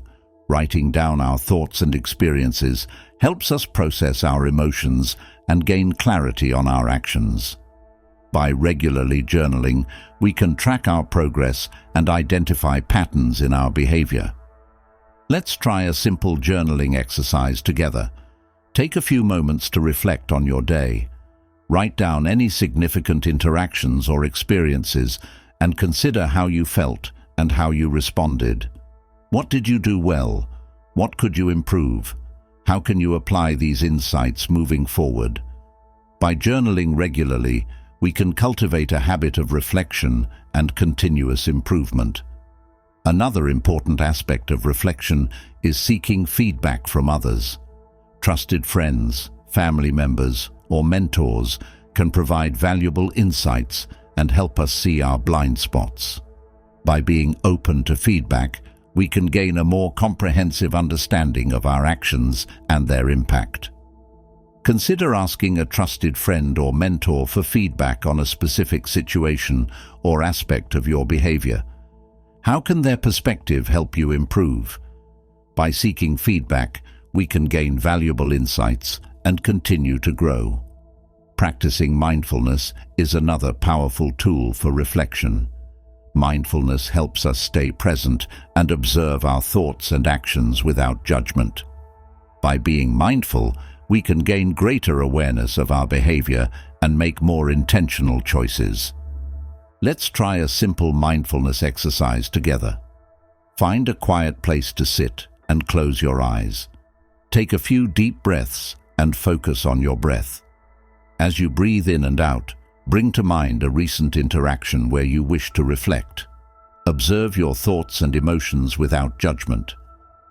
Writing down our thoughts and experiences helps us process our emotions and gain clarity on our actions. By regularly journaling, we can track our progress and identify patterns in our behavior. Let's try a simple journaling exercise together. Take a few moments to reflect on your day. Write down any significant interactions or experiences and consider how you felt and how you responded. What did you do well? What could you improve? How can you apply these insights moving forward? By journaling regularly, we can cultivate a habit of reflection and continuous improvement. Another important aspect of reflection is seeking feedback from others. Trusted friends, family members, or mentors can provide valuable insights and help us see our blind spots. By being open to feedback, we can gain a more comprehensive understanding of our actions and their impact. Consider asking a trusted friend or mentor for feedback on a specific situation or aspect of your behavior. How can their perspective help you improve? By seeking feedback, we can gain valuable insights and continue to grow. Practicing mindfulness is another powerful tool for reflection. Mindfulness helps us stay present and observe our thoughts and actions without judgment. By being mindful, we can gain greater awareness of our behavior and make more intentional choices. Let's try a simple mindfulness exercise together. Find a quiet place to sit and close your eyes. Take a few deep breaths and focus on your breath. As you breathe in and out, bring to mind a recent interaction where you wish to reflect. Observe your thoughts and emotions without judgment.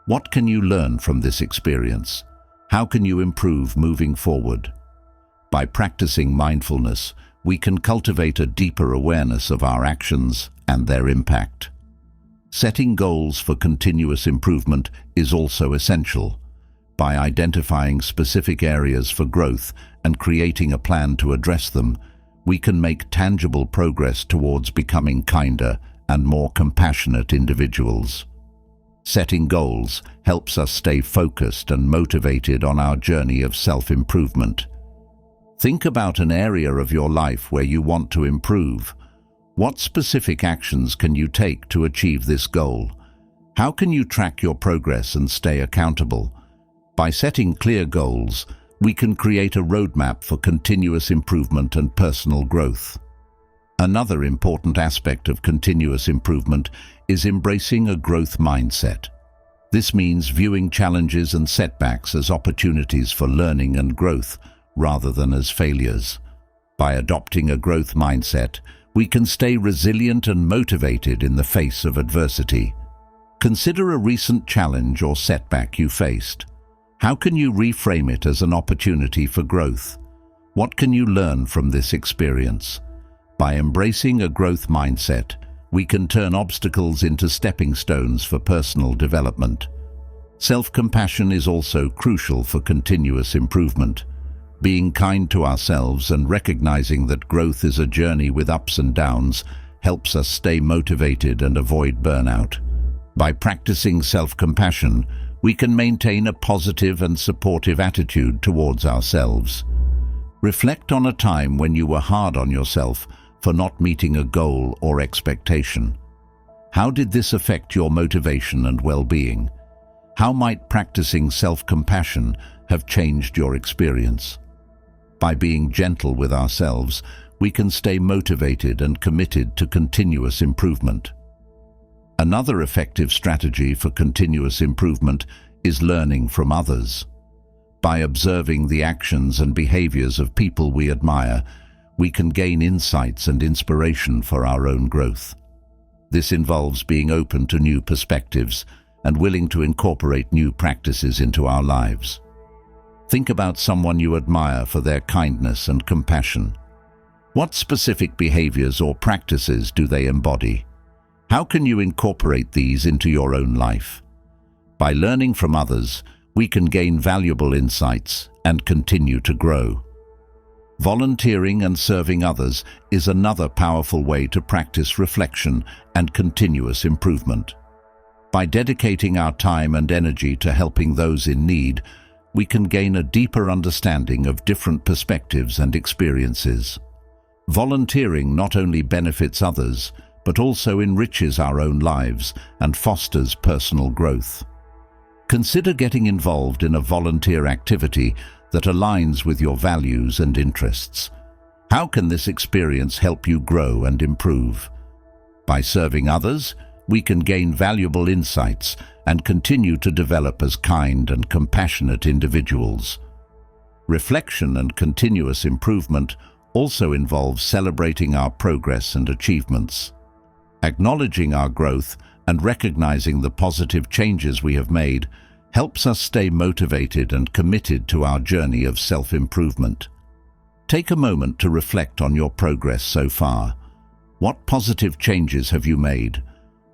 What can you learn from this experience? How can you improve moving forward? By practicing mindfulness, we can cultivate a deeper awareness of our actions and their impact. Setting goals for continuous improvement is also essential. By identifying specific areas for growth and creating a plan to address them, we can make tangible progress towards becoming kinder and more compassionate individuals. Setting goals helps us stay focused and motivated on our journey of self-improvement. Think about an area of your life where you want to improve. What specific actions can you take to achieve this goal? How can you track your progress and stay accountable? By setting clear goals, we can create a roadmap for continuous improvement and personal growth. Another important aspect of continuous improvement is embracing a growth mindset. This means viewing challenges and setbacks as opportunities for learning and growth rather than as failures. By adopting a growth mindset, we can stay resilient and motivated in the face of adversity. Consider a recent challenge or setback you faced. How can you reframe it as an opportunity for growth? What can you learn from this experience? By embracing a growth mindset, we can turn obstacles into stepping stones for personal development. Self-compassion is also crucial for continuous improvement. Being kind to ourselves and recognizing that growth is a journey with ups and downs helps us stay motivated and avoid burnout. By practicing self-compassion, we can maintain a positive and supportive attitude towards ourselves. Reflect on a time when you were hard on yourself for not meeting a goal or expectation. How did this affect your motivation and well-being? How might practicing self-compassion have changed your experience? By being gentle with ourselves, we can stay motivated and committed to continuous improvement. Another effective strategy for continuous improvement is learning from others. By observing the actions and behaviors of people we admire, we can gain insights and inspiration for our own growth. This involves being open to new perspectives and willing to incorporate new practices into our lives. Think about someone you admire for their kindness and compassion. What specific behaviors or practices do they embody? How can you incorporate these into your own life? By learning from others, we can gain valuable insights and continue to grow. Volunteering and serving others is another powerful way to practice reflection and continuous improvement. By dedicating our time and energy to helping those in need, we can gain a deeper understanding of different perspectives and experiences. Volunteering not only benefits others, but also enriches our own lives and fosters personal growth. Consider getting involved in a volunteer activity that aligns with your values and interests. How can this experience help you grow and improve? By serving others, we can gain valuable insights and continue to develop as kind and compassionate individuals. Reflection and continuous improvement also involves celebrating our progress and achievements. Acknowledging our growth and recognizing the positive changes we have made helps us stay motivated and committed to our journey of self-improvement. Take a moment to reflect on your progress so far. What positive changes have you made?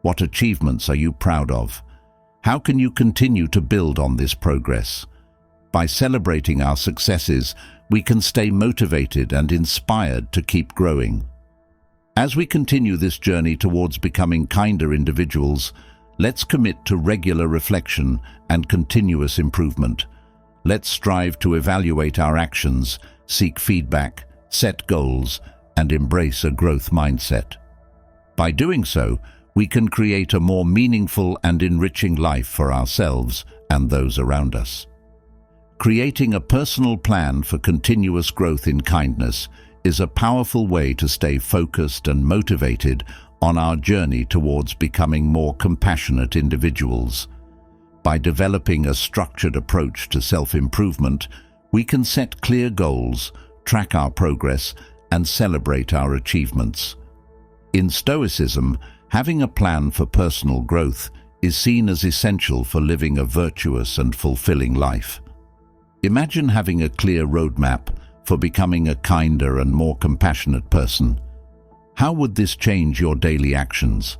What achievements are you proud of? How can you continue to build on this progress? By celebrating our successes, we can stay motivated and inspired to keep growing. As we continue this journey towards becoming kinder individuals, let's commit to regular reflection and continuous improvement. Let's strive to evaluate our actions, seek feedback, set goals, and embrace a growth mindset. By doing so, we can create a more meaningful and enriching life for ourselves and those around us. Creating a personal plan for continuous growth in kindness is a powerful way to stay focused and motivated on our journey towards becoming more compassionate individuals. By developing a structured approach to self-improvement, we can set clear goals, track our progress, and celebrate our achievements. In Stoicism, having a plan for personal growth is seen as essential for living a virtuous and fulfilling life. Imagine having a clear roadmap for becoming a kinder and more compassionate person. How would this change your daily actions?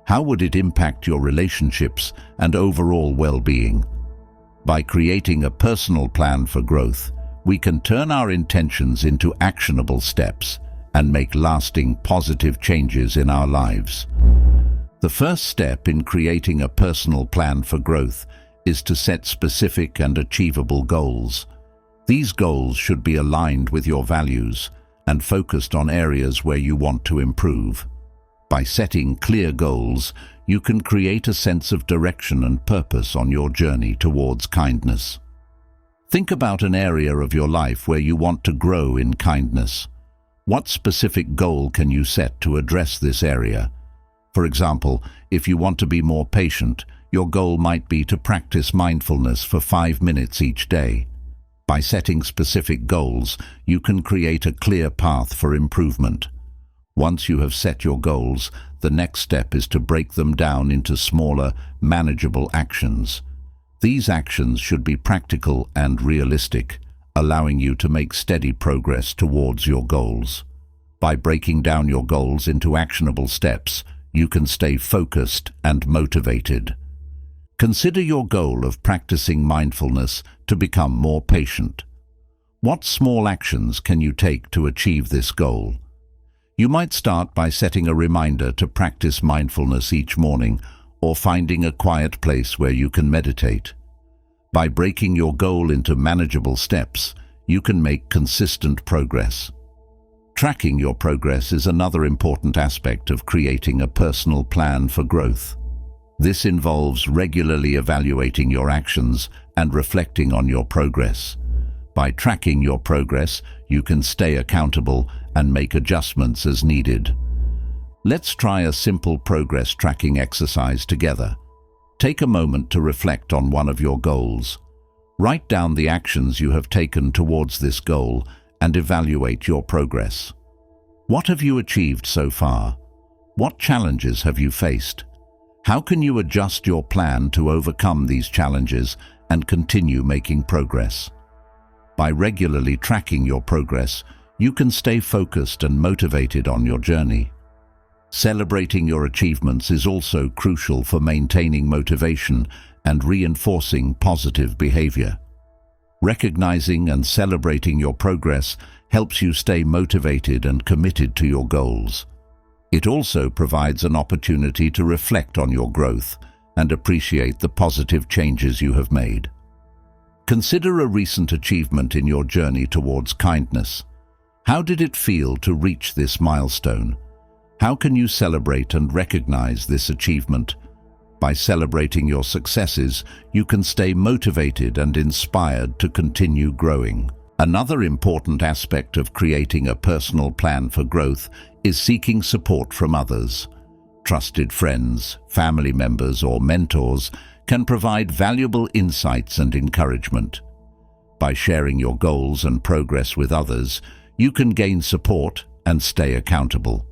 How would it impact your relationships and overall well-being? By creating a personal plan for growth, we can turn our intentions into actionable steps and make lasting positive changes in our lives. The first step in creating a personal plan for growth is to set specific and achievable goals. These goals should be aligned with your values and focused on areas where you want to improve. By setting clear goals, you can create a sense of direction and purpose on your journey towards kindness. Think about an area of your life where you want to grow in kindness. What specific goal can you set to address this area? For example, if you want to be more patient, your goal might be to practice mindfulness for 5 minutes each day. By setting specific goals, you can create a clear path for improvement. Once you have set your goals, the next step is to break them down into smaller, manageable actions. These actions should be practical and realistic, allowing you to make steady progress towards your goals. By breaking down your goals into actionable steps, you can stay focused and motivated. Consider your goal of practicing mindfulness to become more patient. What small actions can you take to achieve this goal? You might start by setting a reminder to practice mindfulness each morning or finding a quiet place where you can meditate. By breaking your goal into manageable steps, you can make consistent progress. Tracking your progress is another important aspect of creating a personal plan for growth. This involves regularly evaluating your actions and reflecting on your progress. By tracking your progress, you can stay accountable and make adjustments as needed. Let's try a simple progress tracking exercise together. Take a moment to reflect on one of your goals. Write down the actions you have taken towards this goal and evaluate your progress. What have you achieved so far? What challenges have you faced? How can you adjust your plan to overcome these challenges and continue making progress? By regularly tracking your progress, you can stay focused and motivated on your journey. Celebrating your achievements is also crucial for maintaining motivation and reinforcing positive behavior. Recognizing and celebrating your progress helps you stay motivated and committed to your goals. It also provides an opportunity to reflect on your growth and appreciate the positive changes you have made. Consider a recent achievement in your journey towards kindness. How did it feel to reach this milestone? How can you celebrate and recognize this achievement? By celebrating your successes, you can stay motivated and inspired to continue growing. Another important aspect of creating a personal plan for growth is seeking support from others. Trusted friends, family members, or mentors can provide valuable insights and encouragement. By sharing your goals and progress with others, you can gain support and stay accountable.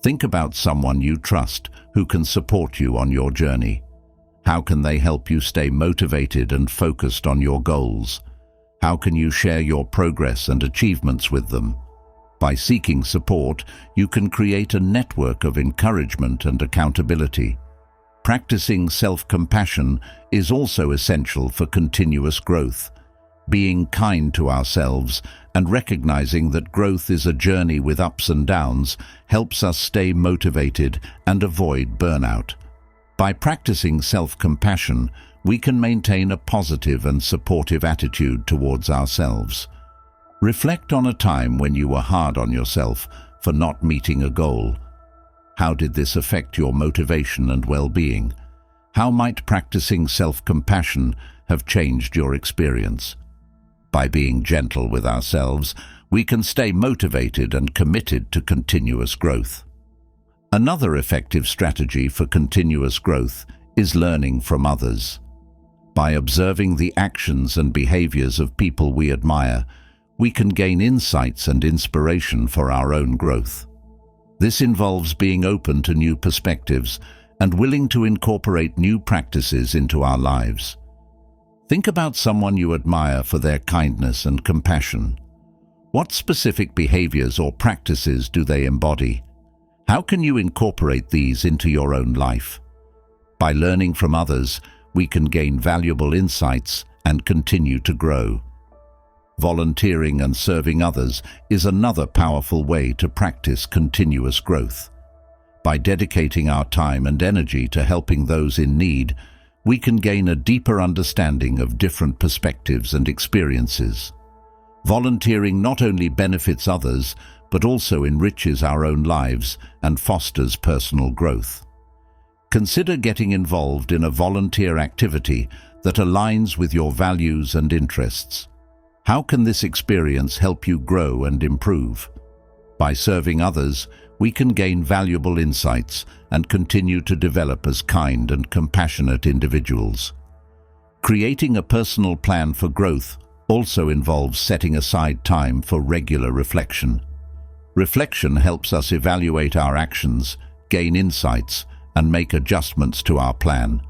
Think about someone you trust who can support you on your journey. How can they help you stay motivated and focused on your goals? How can you share your progress and achievements with them? By seeking support, you can create a network of encouragement and accountability. Practicing self-compassion is also essential for continuous growth. Being kind to ourselves and recognizing that growth is a journey with ups and downs helps us stay motivated and avoid burnout. By practicing self-compassion, we can maintain a positive and supportive attitude towards ourselves. Reflect on a time when you were hard on yourself for not meeting a goal. How did this affect your motivation and well-being? How might practicing self-compassion have changed your experience? By being gentle with ourselves, we can stay motivated and committed to continuous growth. Another effective strategy for continuous growth is learning from others. By observing the actions and behaviors of people we admire, we can gain insights and inspiration for our own growth. This involves being open to new perspectives and willing to incorporate new practices into our lives. Think about someone you admire for their kindness and compassion. What specific behaviors or practices do they embody? How can you incorporate these into your own life? By learning from others, we can gain valuable insights and continue to grow. Volunteering and serving others is another powerful way to practice continuous growth. By dedicating our time and energy to helping those in need, we can gain a deeper understanding of different perspectives and experiences. Volunteering not only benefits others, but also enriches our own lives and fosters personal growth. Consider getting involved in a volunteer activity that aligns with your values and interests. How can this experience help you grow and improve? By serving others, we can gain valuable insights and continue to develop as kind and compassionate individuals. Creating a personal plan for growth also involves setting aside time for regular reflection. Reflection helps us evaluate our actions, gain insights, and make adjustments to our plan.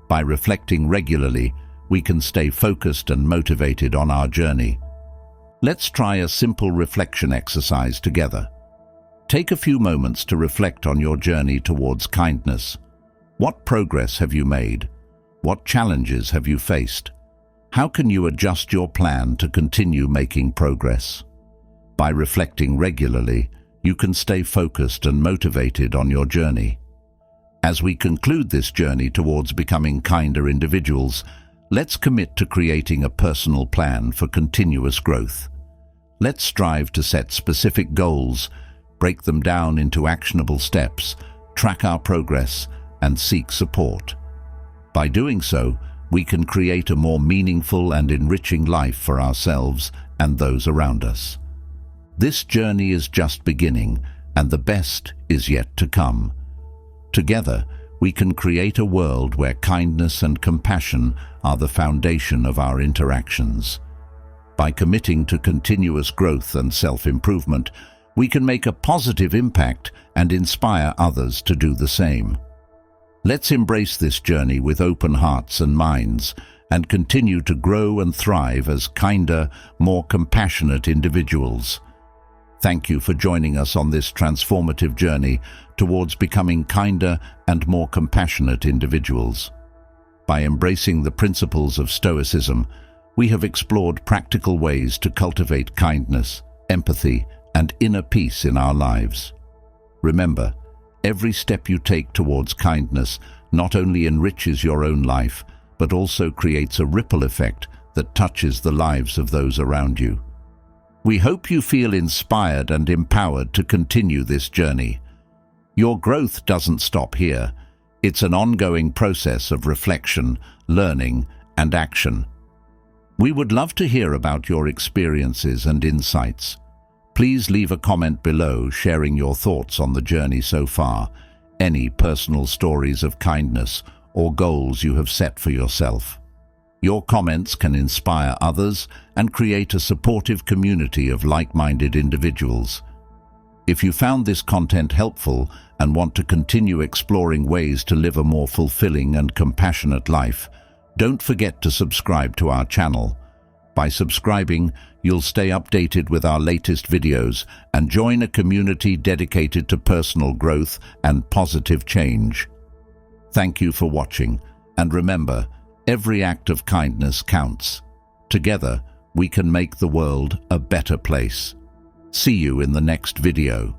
By reflecting regularly, we can stay focused and motivated on our journey. Let's try a simple reflection exercise together. Take a few moments to reflect on your journey towards kindness. What progress have you made? What challenges have you faced? How can you adjust your plan to continue making progress? By reflecting regularly, you can stay focused and motivated on your journey. As we conclude this journey towards becoming kinder individuals, let's commit to creating a personal plan for continuous growth. Let's strive to set specific goals, break them down into actionable steps, track our progress, and seek support. By doing so, we can create a more meaningful and enriching life for ourselves and those around us. This journey is just beginning, and the best is yet to come. Together, we can create a world where kindness and compassion are the foundation of our interactions. By committing to continuous growth and self-improvement, we can make a positive impact and inspire others to do the same. Let's embrace this journey with open hearts and minds and continue to grow and thrive as kinder, more compassionate individuals. Thank you for joining us on this transformative journey towards becoming kinder and more compassionate individuals. By embracing the principles of Stoicism, we have explored practical ways to cultivate kindness, empathy, and inner peace in our lives. Remember, every step you take towards kindness not only enriches your own life, but also creates a ripple effect that touches the lives of those around you. We hope you feel inspired and empowered to continue this journey. Your growth doesn't stop here. It's an ongoing process of reflection, learning, and action. We would love to hear about your experiences and insights. Please leave a comment below sharing your thoughts on the journey so far, any personal stories of kindness or goals you have set for yourself. Your comments can inspire others and create a supportive community of like-minded individuals. If you found this content helpful and want to continue exploring ways to live a more fulfilling and compassionate life, don't forget to subscribe to our channel. By subscribing, you'll stay updated with our latest videos and join a community dedicated to personal growth and positive change. Thank you for watching, and remember, every act of kindness counts. Together, we can make the world a better place. See you in the next video.